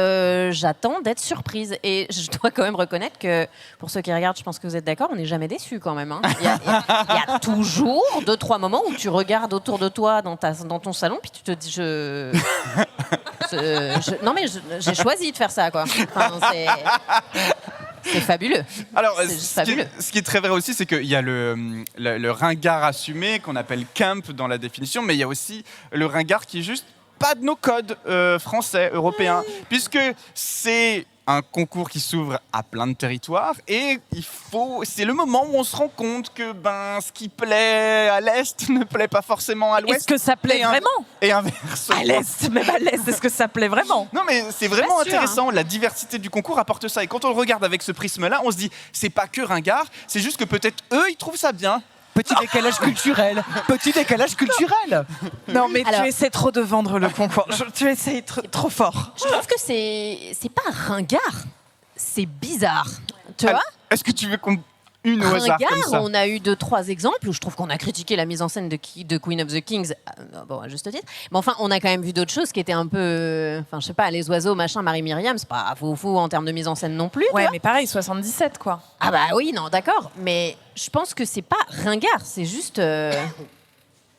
j'attends d'être surprise. Et je dois quand même reconnaître que, pour ceux qui regardent, je pense que vous êtes d'accord, on n'est jamais déçus quand même. Hein. Il y a toujours 2-3 moments où tu regardes autour de toi dans ton salon, puis tu te dis, non mais j'ai choisi de faire ça, quoi. Enfin, c'est fabuleux. Alors, ce qui est très vrai aussi, c'est qu'il y a le ringard assumé, qu'on appelle camp dans la définition, mais il y a aussi le ringard qui est juste pas de nos codes français, européens, puisque c'est un concours qui s'ouvre à plein de territoires et c'est le moment où on se rend compte que ce qui plaît à l'Est ne plaît pas forcément à l'Ouest. Est-ce que ça plaît vraiment ? Et inversement. À l'Est, même à l'Est, est-ce que ça plaît vraiment ? Non mais c'est vraiment intéressant, la diversité du concours apporte ça. Et quand on le regarde avec ce prisme-là, on se dit, c'est pas que ringard, c'est juste que peut-être eux, ils trouvent ça bien. Petit décalage culturel. Petit décalage culturel. Non, mais tu essaies trop de vendre le concours. Tu essaies trop fort. Je trouve que c'est pas ringard, c'est bizarre. Tu vois ? Est-ce que tu veux une au hasard comme ça ? On a eu 2-3 exemples où je trouve qu'on a critiqué la mise en scène de Queen of the Kings, bon, à juste titre. Mais enfin, on a quand même vu d'autres choses qui étaient un peu... Enfin, je sais pas, les oiseaux, machin, Marie-Myriam, c'est pas fou en termes de mise en scène non plus. Ouais, mais pareil, 77, quoi. Ah bah oui, non, d'accord. Mais je pense que c'est pas ringard, c'est juste...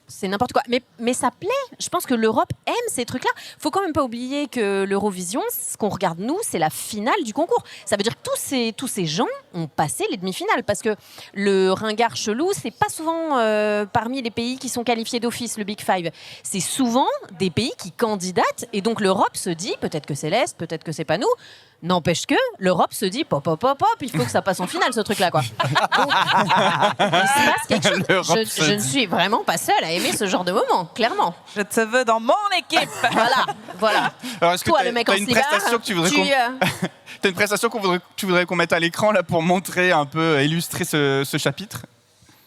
c'est n'importe quoi. Mais ça plaît. Je pense que l'Europe aime ces trucs-là. Faut quand même pas oublier que l'Eurovision, ce qu'on regarde nous, c'est la finale du concours. Ça veut dire que tous ces gens ont passé les demi-finales. Parce que le ringard chelou, c'est pas souvent parmi les pays qui sont qualifiés d'office, le Big Five. C'est souvent des pays qui candidatent. Et donc l'Europe se dit, peut-être que c'est l'Est, peut-être que c'est pas nous. N'empêche que l'Europe se dit pop, il faut que ça passe en finale ce truc-là, quoi. Donc, il se passe quelque chose. Je ne suis vraiment pas seule à aimer ce genre de moment, clairement. Je te veux dans mon équipe. Voilà. Alors, est-ce que toi, le mec en cigare, t'as une prestation que tu voudrais qu'on mette à l'écran là pour montrer un peu, illustrer ce chapitre ?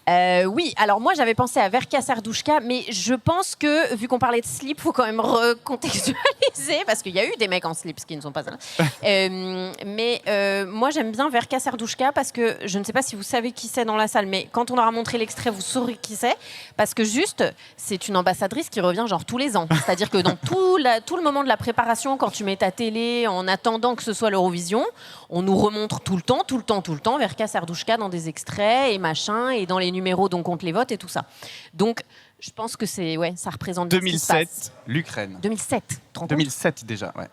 Oui, alors moi j'avais pensé à Verka Serdushka, mais je pense que vu qu'on parlait de slip, faut quand même recontextualiser parce qu'il y a eu des mecs en slip, ce qui ne sont pas là. Mais moi j'aime bien Verka Serdushka parce que je ne sais pas si vous savez qui c'est dans la salle, mais quand on aura montré l'extrait, vous saurez qui c'est parce que juste c'est une ambassadrice qui revient genre tous les ans. C'est-à-dire que dans tout le moment de la préparation, quand tu mets ta télé en attendant que ce soit l'Eurovision, on nous remontre tout le temps Verka Serdushka dans des extraits et machin et dans les numéros dont compte les votes et tout ça. Donc, je pense que ça représente 2007, l'Ukraine. 2007, 2007 déjà, ouais.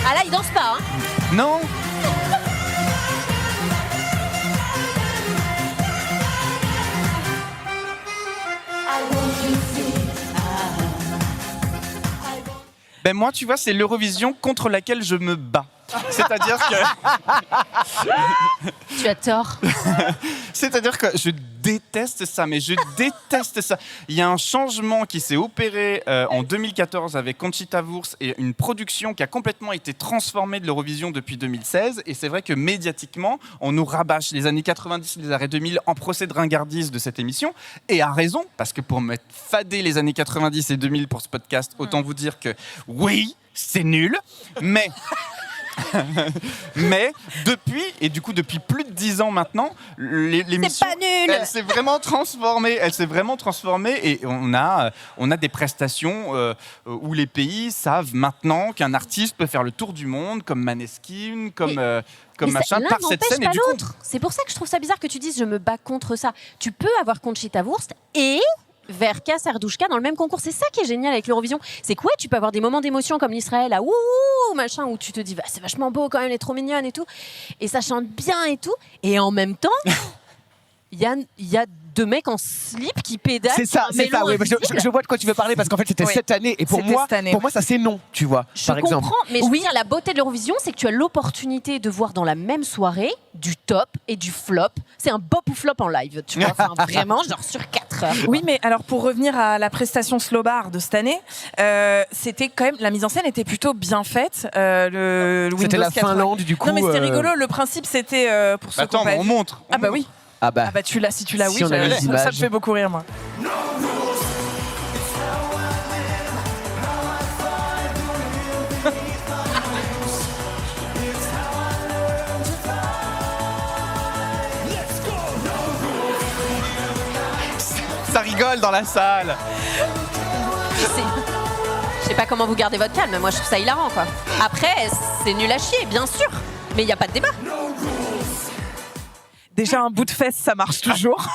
Ah là, il danse pas, hein ? Non. Ben moi, tu vois, c'est l'Eurovision contre laquelle je me bats. C'est-à-dire que... Tu as tort. C'est-à-dire que je déteste ça, mais je déteste ça. Il y a un changement qui s'est opéré en 2014 avec Conchita Wurst et une production qui a complètement été transformée de l'Eurovision depuis 2016. Et c'est vrai que médiatiquement, on nous rabâche les années 90, les années 2000 en procès de ringardise de cette émission. Et à raison, parce que pour mettre fadé les années 90 et 2000 pour ce podcast, autant vous dire que oui, c'est nul, mais... Mais depuis plus de 10 ans maintenant, l'émission, C'est pas nul. elle s'est vraiment transformée et on a des prestations où les pays savent maintenant qu'un artiste peut faire le tour du monde, comme Maneskin, comme machin, l'un par cette n'empêche scène. Et pas du coup, l'autre. C'est pour ça que je trouve ça bizarre que tu dises je me bats contre ça. Tu peux avoir Conchita Wurst et Verka Serdushka dans le même concours. C'est ça qui est génial avec l'Eurovision. C'est que ouais, tu peux avoir des moments d'émotion comme l'Israël, là, ouh, machin, où tu te dis, bah, c'est vachement beau quand même, elle est trop mignonne et tout. Et ça chante bien et tout. Et en même temps, il y a deux mecs en slip qui pédalent. C'est ça, oui. Je vois de quoi tu veux parler parce qu'en fait c'était cette année et pour moi ça c'est non, tu vois. Je comprends, mais je veux dire, la beauté de l'Eurovision, c'est que tu as l'opportunité de voir dans la même soirée du top et du flop. C'est un bop ou flop en live, tu vois. Enfin, vraiment, genre sur 4 heures. Oui, mais alors pour revenir à la prestation Slow Bar de cette année, c'était quand même, la mise en scène était plutôt bien faite. Le C'était la Windows 80. Finlande du coup. Non, mais c'était rigolo. Le principe, c'était pour ceux qui ont pas vu. montre. Ah bah oui. Ah bah tu l'as, si tu l'as, si oui. on a les images. Ça me fait beaucoup rire, moi. ça rigole dans la salle. Je sais pas comment vous gardez votre calme, moi je trouve ça hilarant, quoi. Après, c'est nul à chier, bien sûr, mais il n'y a pas de débat. Déjà, un bout de fesse, ça marche toujours,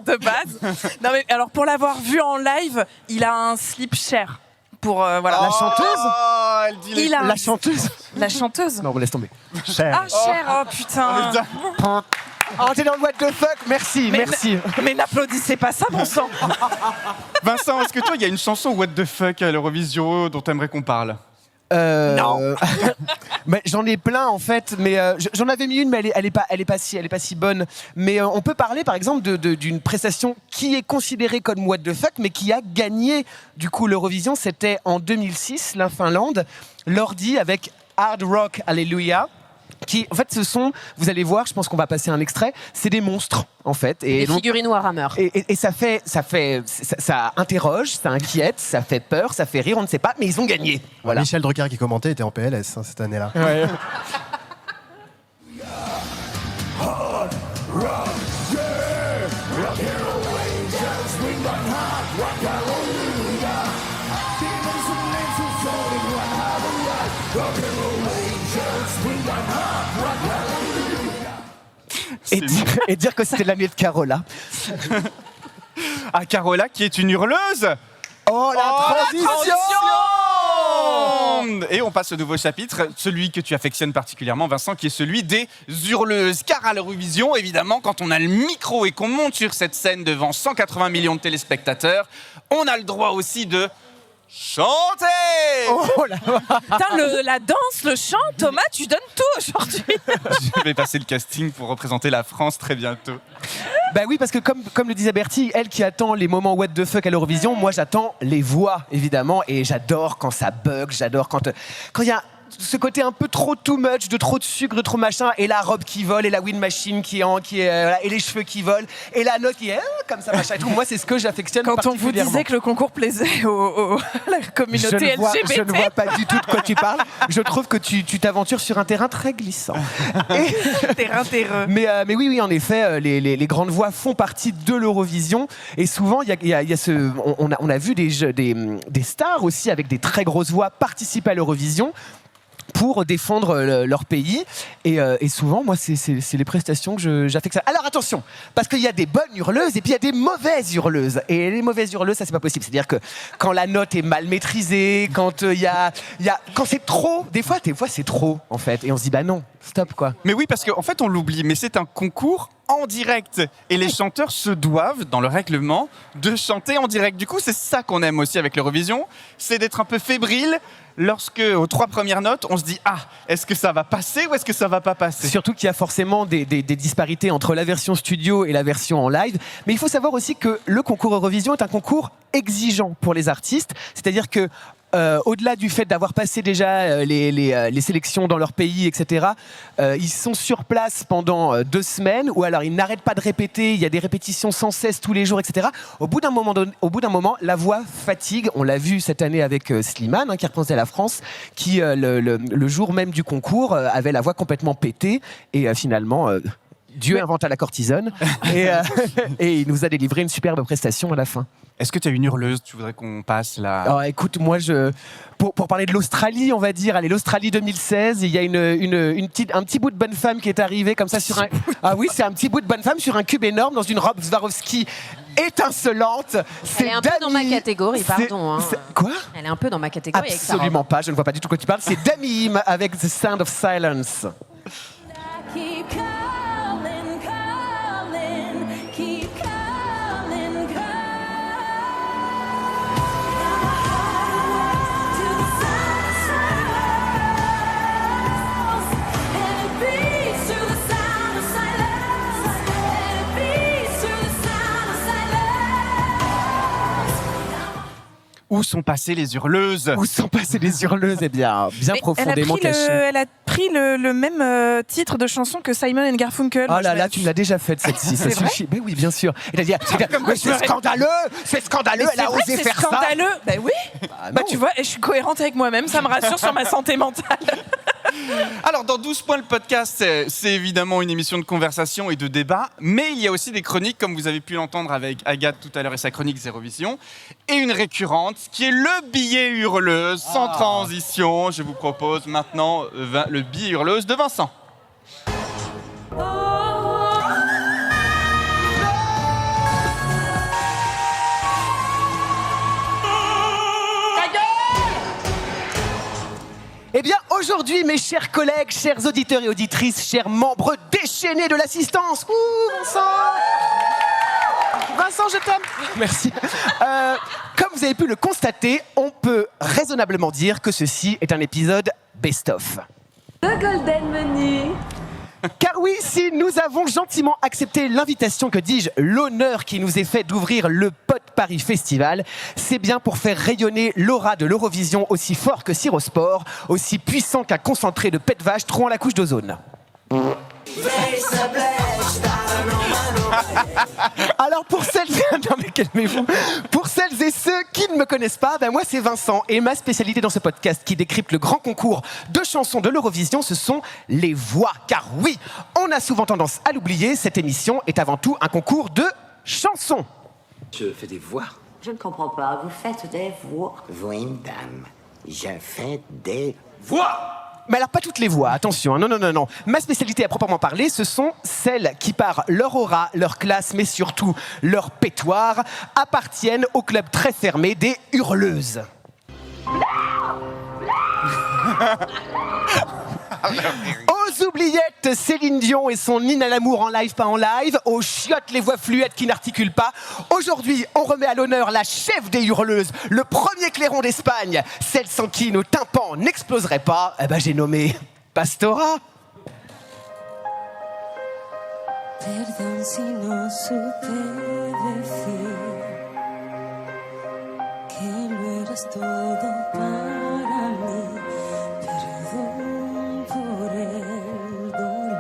de base. Non, mais alors, pour l'avoir vu en live, il a un slip cher. Pour, voilà. La chanteuse elle dit La chanteuse La chanteuse Non, laisse tomber. Ah, cher, oh putain. Oh, t'es dans le what the fuck, merci. Mais n'applaudissez pas ça, bon sang. Vincent, est-ce que toi, il y a une chanson What the fuck à l'Eurovision dont t'aimerais qu'on parle? Non. Mais j'en ai plein en fait, mais j'en avais mis une, mais elle est pas si bonne. Mais on peut parler par exemple d'une prestation qui est considérée comme what the fuck, mais qui a gagné du coup l'Eurovision. C'était en 2006, la Finlande, Lordi avec Hard Rock Hallelujah. Qui, en fait, vous allez voir, je pense qu'on va passer un extrait, c'est des monstres, en fait. Et des figurines Warhammer. Et ça interroge, ça inquiète, ça fait peur, ça fait rire, on ne sait pas, mais ils ont gagné. Voilà. Michel Drucker qui commentait était en PLS cette année-là. Ouais. Et dire que c'était l'année de Carola. Ah, Carola qui est une hurleuse. Oh, la transition. Et on passe au nouveau chapitre, celui que tu affectionnes particulièrement, Vincent, qui est celui des hurleuses. Car à l'Eurovision, évidemment, quand on a le micro et qu'on monte sur cette scène devant 180 millions de téléspectateurs, on a le droit aussi de chanter. Oh là. Putain, la danse, le chant, Thomas, tu donnes tout aujourd'hui. Je vais passer le casting pour représenter la France très bientôt. Bah oui, parce que comme le disait Bertie, elle qui attend les moments what the fuck à l'Eurovision, moi j'attends les voix, évidemment, et j'adore quand ça bug, j'adore quand il y a ce côté un peu trop too much, de trop de sucre, de trop machin, et la robe qui vole, et la wind machine qui est et les cheveux qui volent, et la note qui est comme ça, machin et tout. Moi, c'est ce que j'affectionne quand on vous particulièrement. disait que le concours plaisait à la communauté LGBT. Je ne vois pas du tout de quoi tu parles. Je trouve que tu t'aventures sur un terrain très glissant. Terrain terreux. Mais oui, en effet, les grandes voix font partie de l'Eurovision, et souvent, on a vu des stars aussi avec des très grosses voix participer à l'Eurovision pour défendre leur pays, et souvent moi c'est les prestations que j'affectionne. Alors attention, parce qu'il y a des bonnes hurleuses et puis il y a des mauvaises hurleuses, et les mauvaises hurleuses, ça c'est pas possible. C'est à dire que quand la note est mal maîtrisée, quand quand c'est trop, des fois c'est trop en fait, et on se dit bah non, stop quoi. Mais oui, parce qu'en fait on l'oublie, mais c'est un concours en direct. Et les chanteurs se doivent, dans le règlement, de chanter en direct. Du coup, c'est ça qu'on aime aussi avec l'Eurovision, c'est d'être un peu fébrile lorsque, aux 3 premières notes, on se dit « Ah, est-ce que ça va passer ou est-ce que ça va pas passer ?» Surtout qu'il y a forcément des disparités entre la version studio et la version en live. Mais il faut savoir aussi que le concours Eurovision est un concours exigeant pour les artistes. C'est-à-dire que au-delà du fait d'avoir passé déjà les sélections dans leur pays, etc., ils sont sur place pendant 2 semaines, ou alors ils n'arrêtent pas de répéter, il y a des répétitions sans cesse tous les jours, etc. Au bout d'un moment, la voix fatigue. On l'a vu cette année avec Slimane, qui représentait la France, qui le jour même du concours avait la voix complètement pétée, et finalement... Dieu inventa la cortisone et il nous a délivré une superbe prestation à la fin. Est-ce que tu as une hurleuse? Tu voudrais qu'on passe là? Alors, écoute, moi, pour parler de l'Australie, on va dire, allez, l'Australie 2016, il y a un petit bout de bonne femme qui est arrivé comme ça sur un... Ah oui, c'est un petit bout de bonne femme sur un cube énorme dans une robe Swarovski étincelante. Elle est un peu dans ma catégorie, pardon. Quoi? Elle est un peu dans ma catégorie. avec sa robe. Absolument pas, je ne vois pas du tout de quoi tu parles. C'est Dami Im avec The Sound of Silence. Keep calling, calling, keep calling, calling. To the sound of silence, and it beats to the sound of silence, and it beats to the sound of silence. Où sont passées les hurleuses? Où sont passées les hurleuses? Eh bien, bien profondément cachées. Elle a pris le même titre de chanson que Simon and Garfunkel. Oh là là, tu me l'as déjà faite celle-ci, ça suffit. Mais oui, bien sûr. Il a dit, mais c'est scandaleux, elle a osé faire ça. C'est scandaleux. Ben oui. Bah tu vois, et je suis cohérente avec moi-même, ça me rassure sur ma santé mentale. Alors, dans 12 points, le podcast, c'est évidemment une émission de conversation et de débat, mais il y a aussi des chroniques, comme vous avez pu l'entendre avec Agathe tout à l'heure et sa chronique Zérovision, et une récurrente, qui est le billet hurleuse, sans transition. Je vous propose maintenant le billet hurleuse de Vincent. Eh bien, aujourd'hui, mes chers collègues, chers auditeurs et auditrices, chers membres déchaînés de l'assistance. Ouh, Vincent, je t'aime. Merci. Comme vous avez pu le constater, on peut raisonnablement dire que ceci est un épisode best-of. The Golden Menu. Car oui, si nous avons gentiment accepté l'invitation, que dis-je, l'honneur qui nous est fait d'ouvrir le Pod Paris Festival, c'est bien pour faire rayonner l'aura de l'Eurovision aussi fort que Sirosport, aussi puissant qu'un concentré de pet de vache trouant la couche d'ozone. Alors pour celles... Non mais calmez-vous. Pour celles et ceux qui ne me connaissent pas, ben moi c'est Vincent, et ma spécialité dans ce podcast qui décrypte le grand concours de chansons de l'Eurovision, ce sont les voix. Car oui, on a souvent tendance à l'oublier, cette émission est avant tout un concours de chansons. Je fais des voix. Je ne comprends pas, vous faites des voix. Oui, dame. Je fais des voix. Mais alors pas toutes les voix, attention, non. Ma spécialité à proprement parler, ce sont celles qui, par leur aura, leur classe, mais surtout leur pétoire, appartiennent au club très fermé des hurleuses. Aux oubliettes, Céline Dion et son Nina l'amour en live, pas en live. Aux chiottes, les voix fluettes qui n'articulent pas. Aujourd'hui, on remet à l'honneur la chef des hurleuses, le premier clairon d'Espagne, celle sans qui nos tympans n'exploseraient pas. Eh ben, j'ai nommé Pastora. Perdón si no supe decir que lo eras todo para mí. Perdón por el dolor.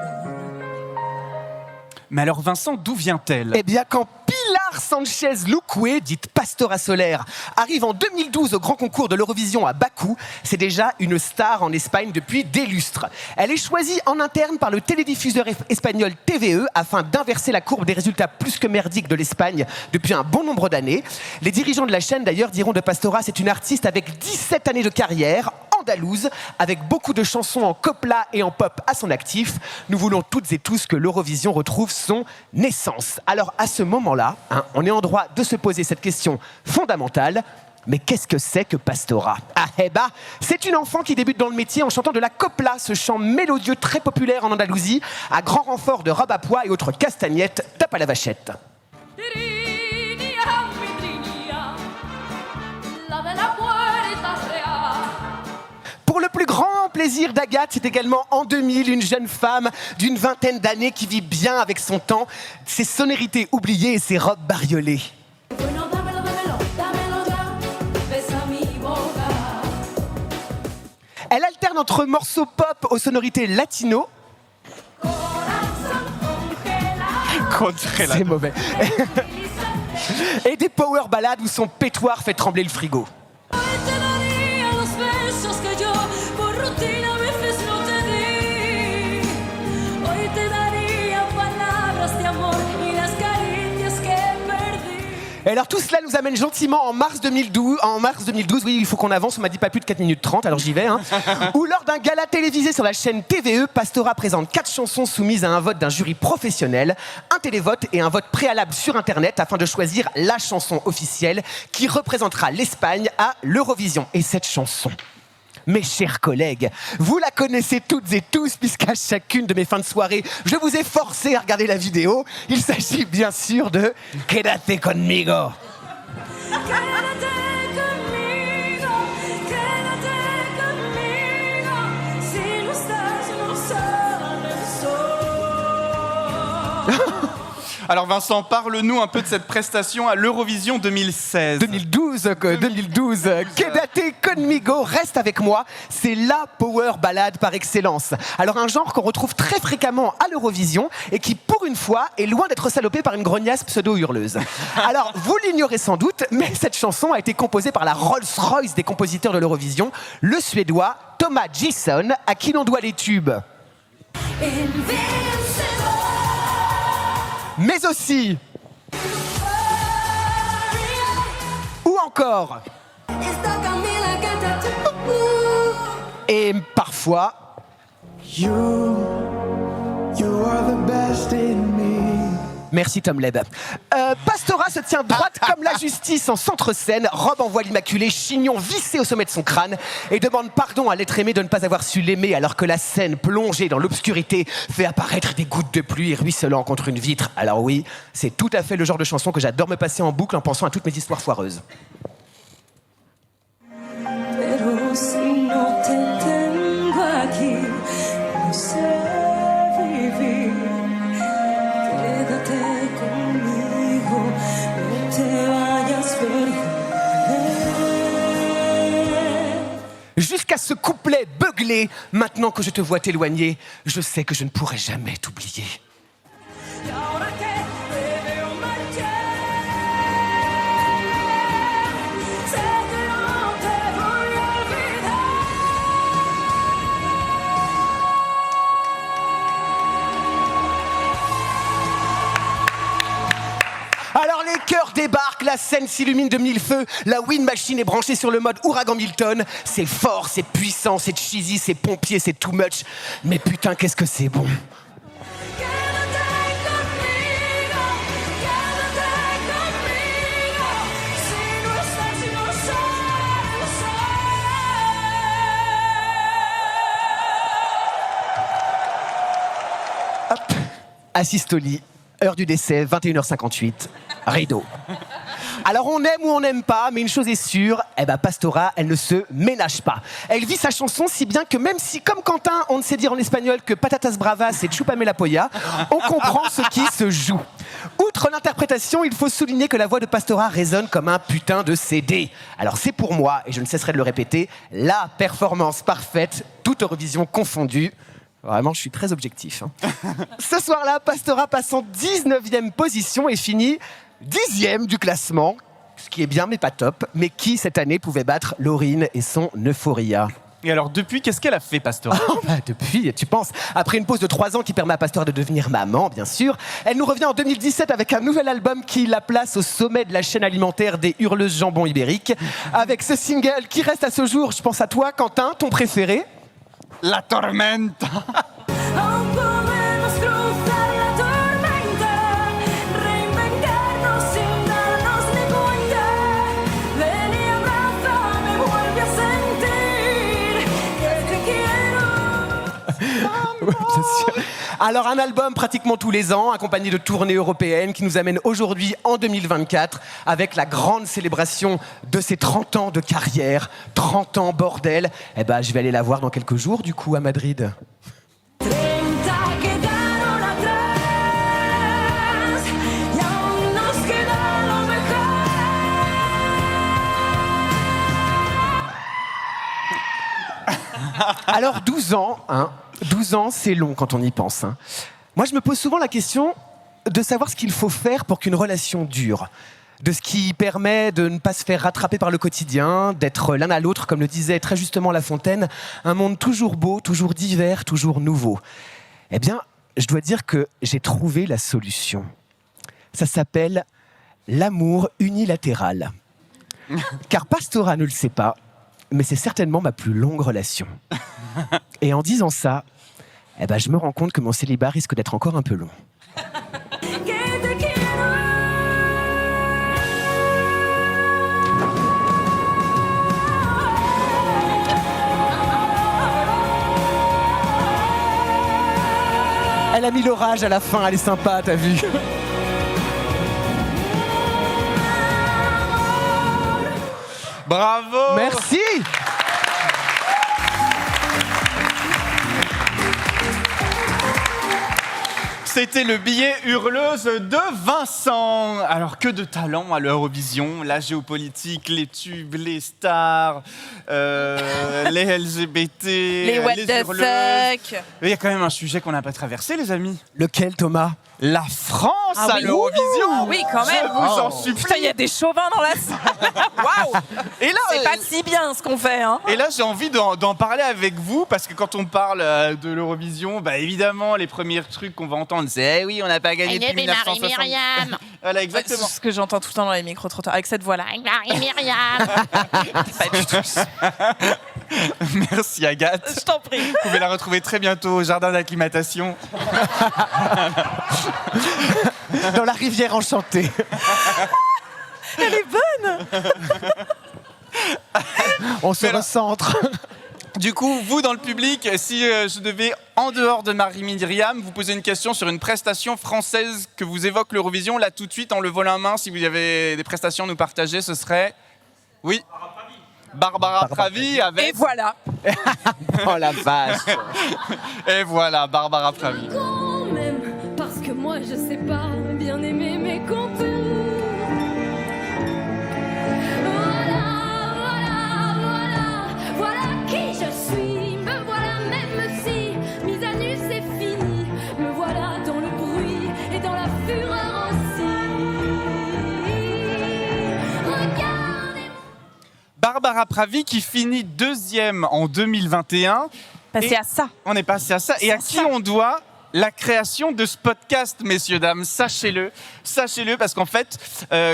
Mais alors Vincent, d'où vient-elle? Eh bien, quand Pilar Sanchez Luque, dite Pastora Soler, arrive en 2012 au grand concours de l'Eurovision à Bakou, c'est déjà une star en Espagne depuis des lustres. Elle est choisie en interne par le télédiffuseur espagnol TVE afin d'inverser la courbe des résultats plus que merdiques de l'Espagne depuis un bon nombre d'années. Les dirigeants de la chaîne d'ailleurs diront de Pastora, c'est une artiste avec 17 années de carrière, andalouse, avec beaucoup de chansons en copla et en pop à son actif. Nous voulons toutes et tous que l'Eurovision retrouve son essence. Alors à ce moment-là, on est en droit de se poser cette question fondamentale. Mais qu'est-ce que c'est que Pastora? Ah eh bah, c'est une enfant qui débute dans le métier en chantant de la copla, ce chant mélodieux très populaire en Andalousie, à grand renfort de robe à pois et autres castagnettes, tape à la vachette. Pour le plus grand plaisir d'Agathe, c'est également en 2000 une jeune femme d'une vingtaine d'années qui vit bien avec son temps, ses sonorités oubliées et ses robes bariolées. Elle alterne entre morceaux pop aux sonorités latino. C'est mauvais. Et des power ballades où son pétoir fait trembler le frigo. Et alors tout cela nous amène gentiment en mars 2012. Oui, il faut qu'on avance, on m'a dit pas plus de 4 minutes 30, alors j'y vais. Où lors d'un gala télévisé sur la chaîne TVE, Pastora présente 4 chansons soumises à un vote d'un jury professionnel, un télévote et un vote préalable sur Internet afin de choisir la chanson officielle qui représentera l'Espagne à l'Eurovision. Et cette chanson, mes chers collègues, vous la connaissez toutes et tous puisqu'à chacune de mes fins de soirée, je vous ai forcé à regarder la vidéo. Il s'agit bien sûr de Quédate conmigo. Alors Vincent, parle-nous un peu de cette prestation à l'Eurovision 2016. 2012. Quédate conmigo, reste avec moi. C'est la power ballade par excellence. Alors un genre qu'on retrouve très fréquemment à l'Eurovision et qui, pour une fois, est loin d'être salopé par une grognasse pseudo-hurleuse. Alors, vous l'ignorez sans doute, mais cette chanson a été composée par la Rolls-Royce des compositeurs de l'Eurovision, le Suédois Thomas Gison, à qui l'on doit les tubes. Mais aussi, ou encore, et parfois, You are the best in me. Merci Tom Leb. Pastora se tient droite comme la justice en centre-scène, robe en voile immaculée, chignon vissé au sommet de son crâne, et demande pardon à l'être aimé de ne pas avoir su l'aimer alors que la scène, plongée dans l'obscurité, fait apparaître des gouttes de pluie ruisselant contre une vitre. Alors oui, c'est tout à fait le genre de chanson que j'adore me passer en boucle en pensant à toutes mes histoires foireuses. Pero si no te tengo aquí, no sé vivir. Quédate conmigo, no te vayas Jusqu'à ce couplet beuglé, maintenant que je te vois t'éloigner, je sais que je ne pourrai jamais t'oublier. Alors les chœurs débarquent, la scène s'illumine de mille feux, la wind machine est branchée sur le mode ouragan Milton. C'est fort, c'est puissant, c'est cheesy, c'est pompier, c'est too much. Mais putain, qu'est-ce que c'est bon. Hop, assiste au lit. Heure du décès, 21h58, rideau. Alors on aime ou on n'aime pas, mais une chose est sûre, Pastora, elle ne se ménage pas. Elle vit sa chanson si bien que même si, comme Quentin, on ne sait dire en espagnol que patatas bravas et chupame la polla, on comprend ce qui se joue. Outre l'interprétation, il faut souligner que la voix de Pastora résonne comme un putain de CD. Alors c'est pour moi, et je ne cesserai de le répéter, la performance parfaite, toute Eurovision confondue. Vraiment, je suis très objectif. Ce soir-là, Pastora passe en 19e position et finit 10e du classement, ce qui est bien mais pas top, mais qui cette année pouvait battre Lauryn et son Euphoria. Et alors depuis, qu'est-ce qu'elle a fait, Pastora? Depuis, tu penses, après une pause de 3 ans qui permet à Pastora de devenir maman, bien sûr, elle nous revient en 2017 avec un nouvel album qui la place au sommet de la chaîne alimentaire des hurleuses jambon ibérique, avec ce single qui reste à ce jour, je pense à toi, Quentin, ton préféré. La tormenta. Alors un album pratiquement tous les ans, accompagné de tournées européennes qui nous amène aujourd'hui en 2024 avec la grande célébration de ses 30 ans de carrière. 30 ans, bordel. Eh ben, je vais aller la voir dans quelques jours du coup à Madrid. Alors 12 ans, 12 ans, c'est long quand on y pense. Moi, je me pose souvent la question de savoir ce qu'il faut faire pour qu'une relation dure. De ce qui permet de ne pas se faire rattraper par le quotidien, d'être l'un à l'autre, comme le disait très justement La Fontaine, un monde toujours beau, toujours divers, toujours nouveau. Eh bien, je dois dire que j'ai trouvé la solution. Ça s'appelle l'amour unilatéral. Car Pastora ne le sait pas, mais c'est certainement ma plus longue relation. Et en disant ça, eh ben, je me rends compte que mon célibat risque d'être encore un peu long. Elle a mis l'orage à la fin, elle est sympa, t'as vu? Bravo! Merci! C'était le billet hurleuse de Vincent. Alors, que de talent à l'Eurovision. La géopolitique, les tubes, les stars, les LGBT, Les what the hurleuses. fuck. Il y a quand même un sujet qu'on n'a pas traversé, les amis. Lequel, Thomas? La France à oui. l'Eurovision. Ah oui, quand même. Je vous en supplie. Putain, il y a des chauvins dans la salle. Waouh. Et là, c'est pas si bien ce qu'on fait. Hein. Et là, j'ai envie d'en parler avec vous, parce que quand on parle de l'Eurovision, bah, évidemment, les premiers trucs qu'on va entendre, c'est oui, on n'a pas gagné depuis 1960. Marie-Myriam. Voilà, exactement. C'est ce que j'entends tout le temps dans les micro-trottoirs, avec cette voix-là. Marie-Myriam. Pas du tout. Merci Agathe. Je t'en prie. Vous pouvez la retrouver très bientôt au jardin d'acclimatation. Dans la rivière enchantée. Elle est bonne. On se recentre. Du coup, vous dans le public, si je devais, en dehors de Marie-Myriam, vous poser une question sur une prestation française que vous évoque l'Eurovision, là tout de suite, en levant la main, si vous avez des prestations à nous partager, ce serait... Oui. Barbara Pravi avec... Et voilà. Oh la vache. Et voilà, Barbara Pravi. Quand même, parce que moi je sais pas bien aimer mes contours. Voilà qui je suis. Me voilà même si mise à nu c'est fini. Me voilà dans le bruit et dans la fureur aussi. Regardez. Barbara Pravi qui finit 2e en 2021. Passé à ça. On est passé à ça. Et à qui on doit la création de ce podcast, messieurs, dames, sachez-le. Sachez-le, parce qu'en fait,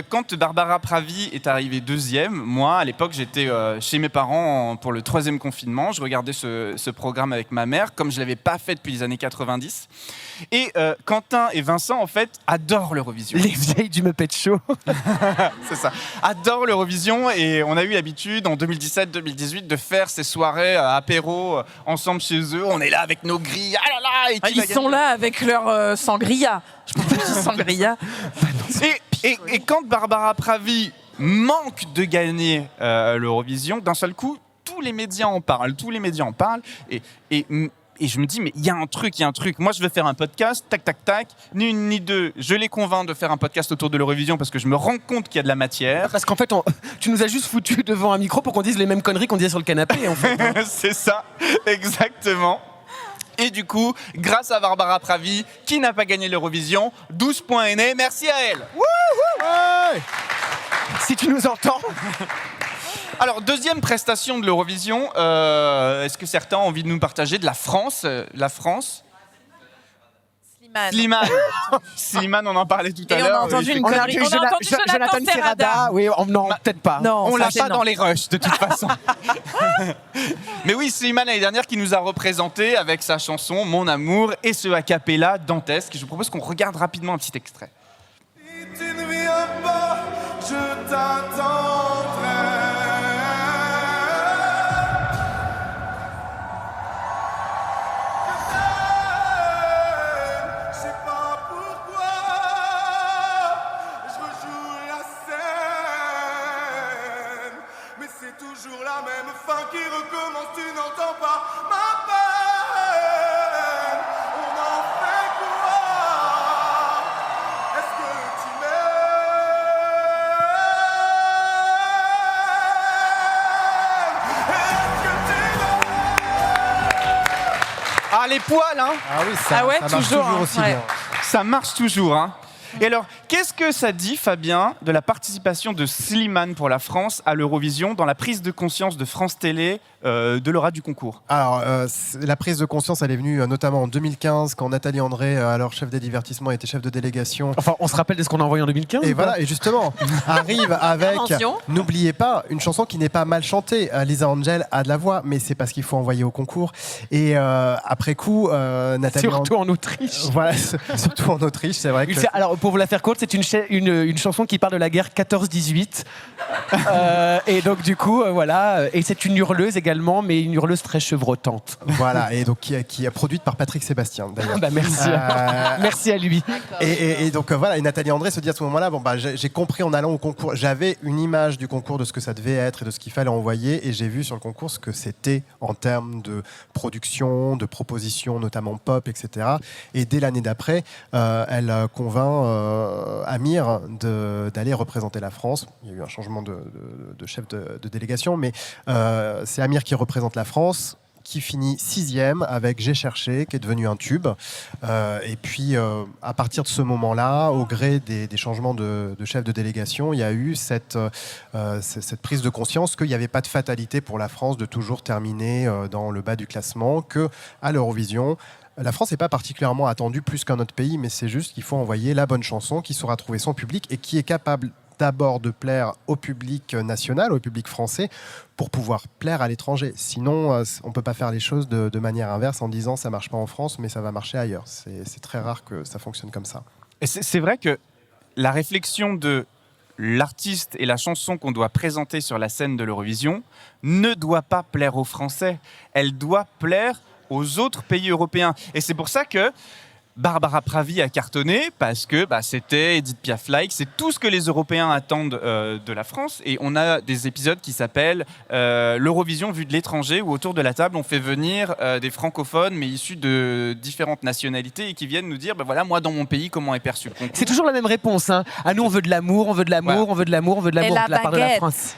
quand Barbara Pravi est arrivée 2e, moi, à l'époque, j'étais chez mes parents pour le 3e confinement. Je regardais ce programme avec ma mère, comme je ne l'avais pas fait depuis les années 90. Et Quentin et Vincent, en fait, adorent l'Eurovision. Les vieilles du Muppet Show. C'est ça. Adorent l'Eurovision, et on a eu l'habitude, en 2017-2018, de faire ces soirées apéro ensemble chez eux. On est là avec nos grilles. Ah là là, et qui va Ils sont là avec leur sangria. Je pense que c'est sangria. Et quand Barbara Pravi manque de gagner l'Eurovision, d'un seul coup, tous les médias en parlent. Et je me dis, mais il y a un truc. Moi, je veux faire un podcast, tac. Ni une ni deux. Je les convainc de faire un podcast autour de l'Eurovision parce que je me rends compte qu'il y a de la matière. Parce qu'en fait, tu nous as juste foutu devant un micro pour qu'on dise les mêmes conneries qu'on disait sur le canapé, en fait. C'est ça, exactement. Et du coup, grâce à Barbara Pravi, qui n'a pas gagné l'Eurovision, 12 points est né. Merci à elle. Ouais. Si tu nous entends. Alors, deuxième prestation de l'Eurovision. Est-ce que certains ont envie de nous partager de la France? La France. Slimane. Slimane, on en parlait tout à l'heure. Et on a entendu une connerie. On a entendu Jonathan Serrada. Oui, non, peut-être pas. Non, on l'a pas non. dans les rushs, de toute façon. Mais oui, Slimane, l'année dernière, qui nous a représenté avec sa chanson Mon amour et ce a cappella dantesque. Je vous propose qu'on regarde rapidement un petit extrait. Si tu ne viens pas, je t'attendrai. c'est toujours la même fin qui recommence, tu n'entends pas ma peine. On en fait quoi? Est-ce que tu m'aimes? Ah, les poils, hein? Ah oui, Ah ouais, ça marche toujours, toujours hein, aussi ouais. bien. Ça marche toujours, hein. Et alors, qu'est-ce que ça dit, Fabien, de la participation de Slimane pour la France à l'Eurovision dans la prise de conscience de France Télé de l'aura du concours? Alors, la prise de conscience, elle est venue notamment en 2015, quand Nathalie André, alors chef des divertissements, était chef de délégation. Enfin, on se rappelle de ce qu'on a envoyé en 2015 Et ou pas voilà, et justement, arrive avec, Attention. n'oubliez pas, une chanson qui n'est pas mal chantée. Lisa Angel a de la voix, mais c'est parce qu'il faut envoyer au concours. Et après coup, Nathalie Surtout en Autriche. Voilà, surtout en Autriche, c'est vrai que... Alors, pour vous la faire courte, c'est une chanson qui parle de la guerre 14-18. Et donc, du coup, voilà. Et c'est une hurleuse également, mais une hurleuse très chevrotante. Voilà, et donc qui est produite par Patrick Sébastien, d'ailleurs. Bah, merci. Merci à lui. Et donc voilà, et Nathalie André se dit à ce moment-là, bon bah j'ai compris en allant au concours, j'avais une image du concours de ce que ça devait être et de ce qu'il fallait envoyer, et j'ai vu sur le concours ce que c'était en termes de production, de propositions, notamment pop, etc. Et dès l'année d'après, elle convainc Amir d'aller représenter la France. Il y a eu un changement de chef de délégation, mais c'est Amir qui représente la France, qui finit 6e avec J'ai cherché, qui est devenu un tube. Et puis, à partir de ce moment-là, au gré des changements de chef de délégation, il y a eu cette prise de conscience qu'il n'y avait pas de fatalité pour la France de toujours terminer dans le bas du classement, qu'à l'Eurovision, la France n'est pas particulièrement attendue plus qu'un autre pays, mais c'est juste qu'il faut envoyer la bonne chanson qui saura trouver son public et qui est capable d'abord de plaire au public national, au public français, pour pouvoir plaire à l'étranger. Sinon, on ne peut pas faire les choses de manière inverse en disant ça ne marche pas en France, mais ça va marcher ailleurs. C'est très rare que ça fonctionne comme ça. Et c'est vrai que la réflexion de l'artiste et la chanson qu'on doit présenter sur la scène de l'Eurovision ne doit pas plaire aux Français. Elle doit plaire aux autres pays européens. Et c'est pour ça que Barbara Pravi a cartonné, parce que c'était Edith Piaf-like, c'est tout ce que les Européens attendent de la France. Et on a des épisodes qui s'appellent l'Eurovision vue de l'étranger, où autour de la table on fait venir des francophones, mais issus de différentes nationalités, et qui viennent nous dire, voilà, moi dans mon pays, comment est perçu le concours. C'est toujours la même réponse. Hein. Ah, nous, on veut de l'amour, on veut de l'amour, on veut de l'amour, on veut de l'amour de la part de la France.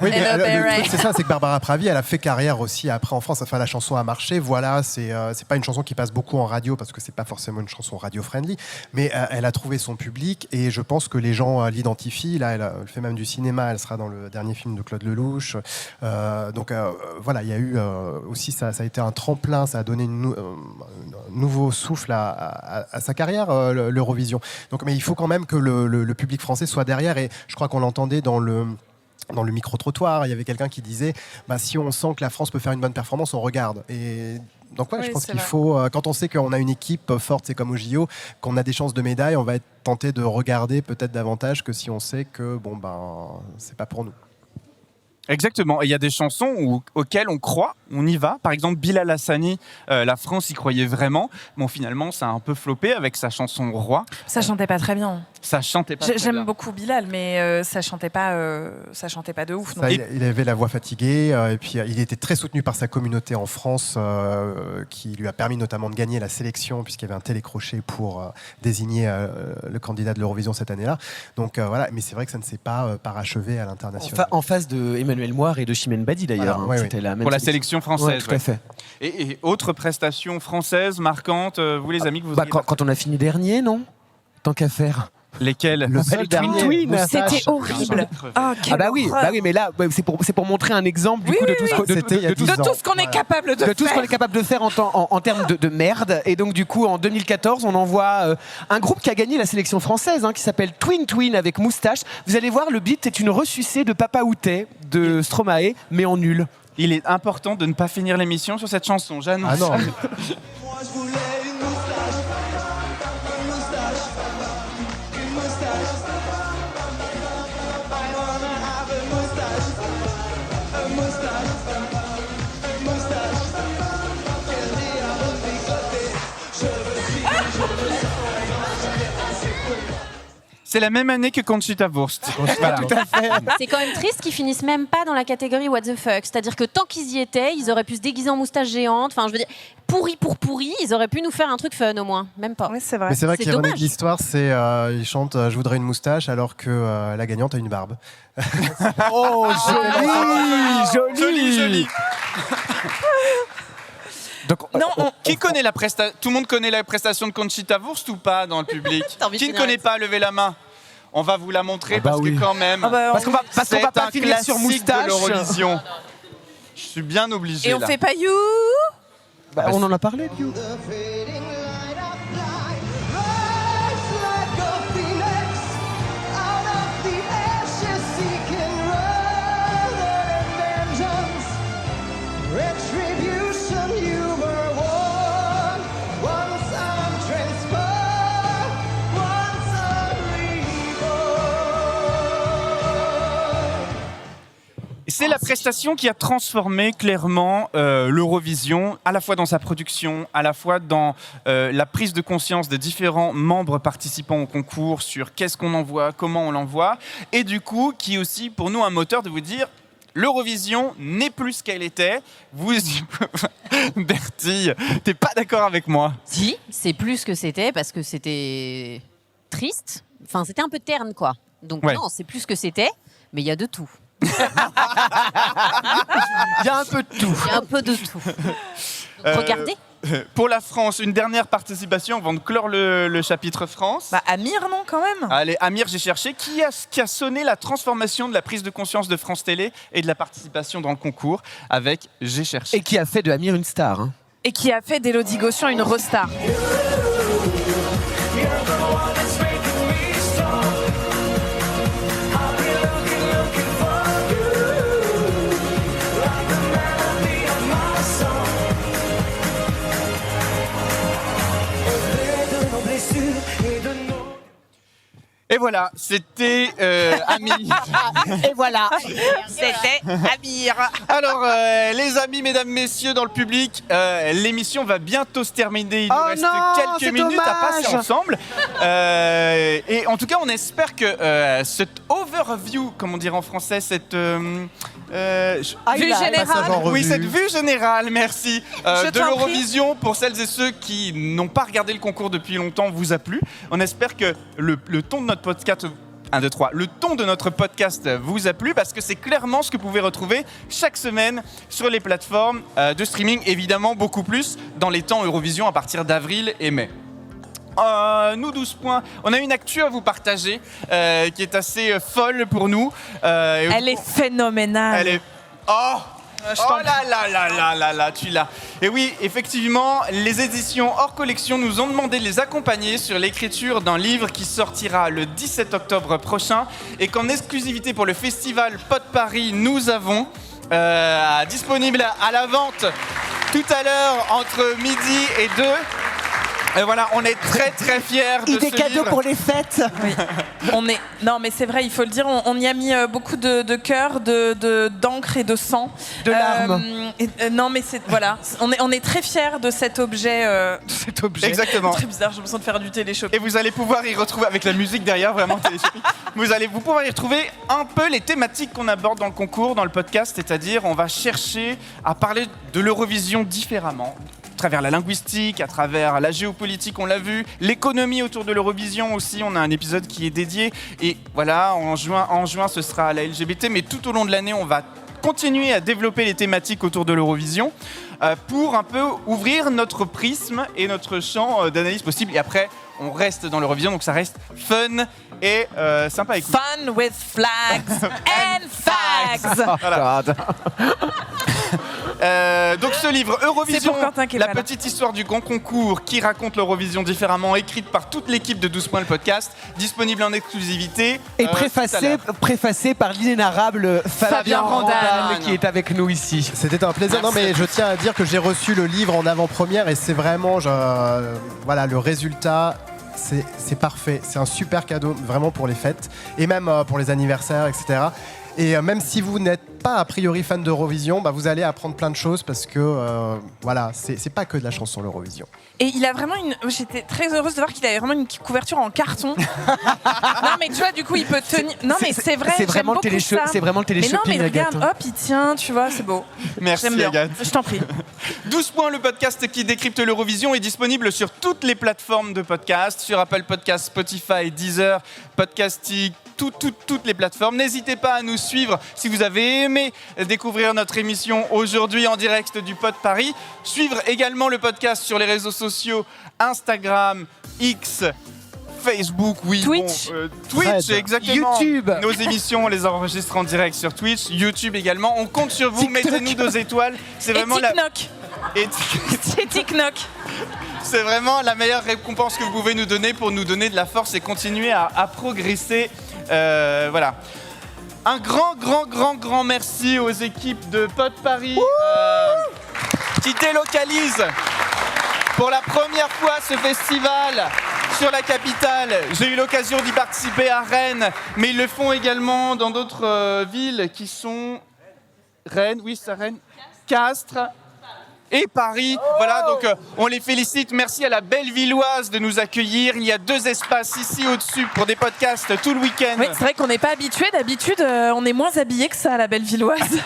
Oui, mais le truc, c'est ça, c'est que Barbara Pravi, elle a fait carrière aussi après en France. Enfin, la chanson a marché. Voilà, c'est pas une chanson qui passe beaucoup en radio, parce que c'est pas forcément une chanson radio-friendly, mais elle a trouvé son public, et je pense que les gens l'identifient. Là, elle fait même du cinéma, elle sera dans le dernier film de Claude Lelouch. Donc voilà, il y a eu aussi, ça a été un tremplin, ça a donné un nouveau souffle à sa carrière, l'Eurovision. Donc, mais il faut quand même que le public français soit derrière, et je crois qu'on l'entendait dans le micro-trottoir, il y avait quelqu'un qui disait si on sent que la France peut faire une bonne performance, on regarde. Et donc je pense qu'il faut, quand on sait qu'on a une équipe forte, c'est comme au JO, qu'on a des chances de médaille, on va être tenté de regarder peut-être davantage que si on sait que c'est pas pour nous. Exactement, et il y a des chansons auxquelles on croit, on y va. Par exemple, Bilal Hassani, la France y croyait vraiment. Bon, finalement, ça a un peu floppé avec sa chanson Roi. Ça chantait pas très bien. Ça chantait pas très bien. J'aime beaucoup Bilal, mais ça chantait pas de ouf. Ça, il avait la voix fatiguée, et puis il était très soutenu par sa communauté en France, qui lui a permis notamment de gagner la sélection, puisqu'il y avait un télécrochet pour désigner le candidat de l'Eurovision cette année-là. Donc voilà, mais c'est vrai que ça ne s'est pas parachevé à l'international. En face de Emmanuel Moire et de Chimène Badi d'ailleurs. Voilà, C'était la même pour la sélection française. Ouais, tout à fait. Et autre prestation française marquante, vous les amis que vous quand on a fini dernier, non? Tant qu'à faire. Lesquels? Le seul dernier. Twin. C'était horrible. Bah oui, mais là, c'est pour montrer un exemple du coup, de tout ce qu'on est capable de faire. De tout ce qu'on est capable de faire en termes de merde. Et donc, du coup, en 2014, on envoie un groupe qui a gagné la sélection française, qui s'appelle Twin avec Moustache. Vous allez voir, le beat est une ressucée de Papa Outé de Stromae, mais en nul. Il est important de ne pas finir l'émission sur cette chanson, j'annonce. Ah non. Moi je voulais une moustache, une moustache, une moustache. I wanna have a moustache, a moustache, a moustache. Quel rit à vos bigotés, je veux suivre, je veux savoir, j'ai assez cool. C'est la même année que Conchita Wurst. Voilà. Tout à fait. C'est quand même triste qu'ils finissent même pas dans la catégorie what the fuck. C'est-à-dire que tant qu'ils y étaient, ils auraient pu se déguiser en moustache géante. Enfin, je veux dire, pourri pour pourri, ils auraient pu nous faire un truc fun au moins. Même pas. Oui, c'est vrai. Mais c'est vrai que l'ironie de dommage. l'histoire, c'est ils chantent Je voudrais une moustache alors que la gagnante a une barbe. Oh, joli. Donc, Qui connaît la prestation? Tout le monde connaît la prestation de Conchita Wurst ou pas dans le public? T'as envie de Qui ne finir connaît avec pas? Levez la main. On va vous la montrer Ah bah parce oui. que quand même, Parce qu'on va pas un finir sur classique moustache. de l'Eurovision. Je suis bien obligé Et on là. fait pas you. Bah, on en a parlé, du C'est la prestation qui a transformé clairement l'Eurovision, à la fois dans sa production, à la fois dans la prise de conscience des différents membres participants au concours sur qu'est-ce qu'on envoie, comment on l'envoie, et du coup qui est aussi pour nous un moteur de vous dire l'Eurovision n'est plus ce qu'elle était. Vous, Bertille, t'es pas d'accord avec moi? Si, c'est plus ce que c'était parce que c'était triste. Enfin, c'était un peu terne, quoi. Donc Ouais. non, c'est plus ce que c'était, mais il y a de tout. Il y a un peu de tout. Il y a un peu de tout. Regardez. Pour la France, une dernière participation avant de clore le chapitre France. Bah, Amir, non, quand même. Allez, Amir, j'ai cherché. Qui a sonné la transformation de la prise de conscience de France Télé et de la participation dans le concours avec J'ai cherché. Et qui a fait de Amir une star. Hein. Et qui a fait d'Élodie Gossuin une rostar. Et voilà, c'était Amir. Et voilà. C'était Amir. Alors, les amis, mesdames, messieurs, dans le public, l'émission va bientôt se terminer. Il nous Oh reste non, quelques c'est minutes à passer dommage. ensemble. Et en tout cas, on espère que cette overview, comme on dirait en français, cette Vue générale. passage en oui, revue. cette vue générale, merci, Je de t'en l'Eurovision, pour celles et ceux qui n'ont pas regardé le concours depuis longtemps, vous a plu. On espère que le ton de notre podcast... 1, 2, 3. Le ton de notre podcast vous a plu parce que c'est clairement ce que vous pouvez retrouver chaque semaine sur les plateformes de streaming, évidemment beaucoup plus dans les temps Eurovision à partir d'avril et mai. Nous, 12 points, on a une actu à vous partager qui est assez folle pour nous. Elle est phénoménale. Elle est... Oh là, tu l'as. Et oui, effectivement, les éditions hors collection nous ont demandé de les accompagner sur l'écriture d'un livre qui sortira le 17 octobre prochain et qu'en exclusivité pour le festival Pod Paris, nous avons disponible à la vente tout à l'heure entre midi et 2. Et voilà, on est très très fiers de Idée ce cadeau livre. pour les fêtes. Oui. Non, mais c'est vrai, il faut le dire, on y a mis beaucoup de cœur, d'encre et de sang. De larmes. Non, mais voilà, on est très fiers de cet objet. Exactement. Très bizarre, j'ai l'impression de faire du téléshopping. Et vous allez pouvoir y retrouver, avec la musique derrière, vraiment téléshopping, vous pouvoir y retrouver un peu les thématiques qu'on aborde dans le concours, dans le podcast, c'est-à-dire on va chercher à parler de l'Eurovision différemment. À travers la linguistique, à travers la géopolitique, on l'a vu, l'économie autour de l'Eurovision aussi, on a un épisode qui est dédié. Et voilà, en juin, ce sera la LGBT, mais tout au long de l'année, on va continuer à développer les thématiques autour de l'Eurovision pour un peu ouvrir notre prisme et notre champ d'analyse possible. Et après, on reste dans l'Eurovision, donc ça reste fun et sympa à écouter. Fun with flags and fags. Voilà. Donc ce livre Eurovision, C'est pour Quentin qui est la pas là. petite histoire du grand concours qui raconte l'Eurovision différemment, écrite par toute l'équipe de 12 points le podcast, disponible en exclusivité. Et tout à l'heure. préfacé par l'inénarrable Fabien Randall qui est avec nous ici. C'était un plaisir. Non, mais je tiens à dire que j'ai reçu le livre en avant-première et c'est vraiment, voilà, le résultat. C'est parfait. C'est un super cadeau, vraiment pour les fêtes et même pour les anniversaires, etc. Et même si vous n'êtes pas a priori fan d'Eurovision, vous allez apprendre plein de choses parce que voilà, c'est pas que de la chanson l'Eurovision. Et il a vraiment j'étais très heureuse de voir qu'il avait vraiment une couverture en carton. Non mais tu vois, du coup il peut tenir. Non mais c'est vrai. C'est vraiment le téléshopping. Ça. C'est vraiment le téléshopping. Mais non mais regarde, hop, il tient, tu vois, c'est beau. Merci Agathe. Je t'en prie. 12 points, le podcast qui décrypte l'Eurovision est disponible sur toutes les plateformes de podcast, sur Apple Podcasts, Spotify, Deezer, Podcastic, toutes les plateformes. N'hésitez pas à nous suivre si vous avez aimé découvrir notre émission aujourd'hui en direct du Pod Paris. Suivre également le podcast sur les réseaux sociaux Instagram, X, Facebook, oui. Twitch. Twitch, exactement. YouTube. Nos émissions, on les enregistre en direct sur Twitch, YouTube également. On compte sur vous, TikTok. mettez-nous 2 étoiles. C'est vraiment C'est TikTok. C'est vraiment la meilleure récompense que vous pouvez nous donner pour nous donner de la force et continuer à progresser. Voilà. Un grand merci aux équipes de Pod Paris qui délocalisent pour la première fois ce festival sur la capitale. J'ai eu l'occasion d'y participer à Rennes, mais ils le font également dans d'autres villes qui sont Rennes, oui c'est Rennes, Castres et Paris. Voilà, donc on les félicite. Merci à la Bellevilloise de nous accueillir. Il y a 2 espaces ici au-dessus pour des podcasts tout le week-end. Oui, c'est vrai qu'on n'est pas habitué. D'habitude, on est moins habillé que ça à la Bellevilloise.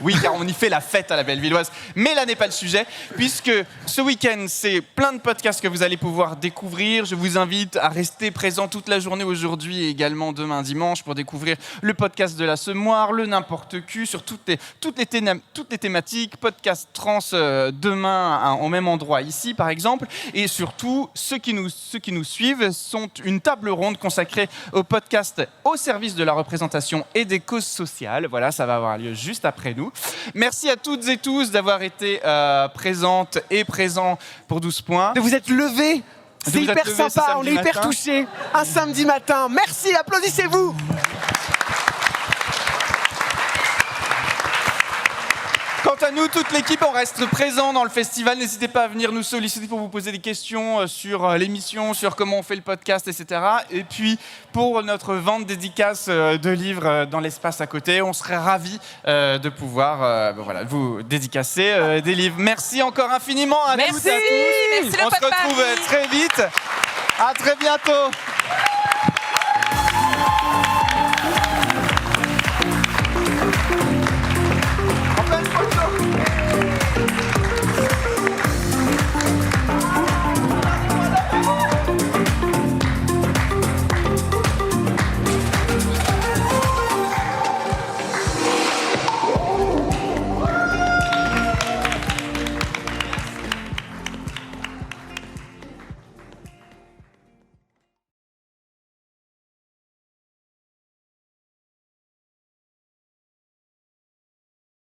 Oui, car on y fait la fête à la Bellevilloise. Mais là n'est pas le sujet, puisque ce week-end, c'est plein de podcasts que vous allez pouvoir découvrir. Je vous invite à rester présent toute la journée aujourd'hui et également demain dimanche pour découvrir le podcast de la Semoire, le N'importe Q, sur toutes les thématiques, podcast trans demain au même endroit ici par exemple. Et surtout, ceux qui nous suivent sont une table ronde consacrée au podcast au service de la représentation et des causes sociales. Voilà, ça va avoir lieu juste après nous. Merci à toutes et tous d'avoir été présentes et présents pour 12 points. De vous êtes levés. C'est hyper sympa, on est hyper touchés. Un samedi matin. Merci, applaudissez-vous. Quant à nous, toute l'équipe, on reste présent dans le festival. N'hésitez pas à venir nous solliciter pour vous poser des questions sur l'émission, sur comment on fait le podcast, etc. Et puis, pour notre vente dédicace de livres dans l'espace à côté, on serait ravis de pouvoir vous dédicacer des livres. Merci encore infiniment à toutes et à tous. Merci on se retrouve très vite. À très bientôt.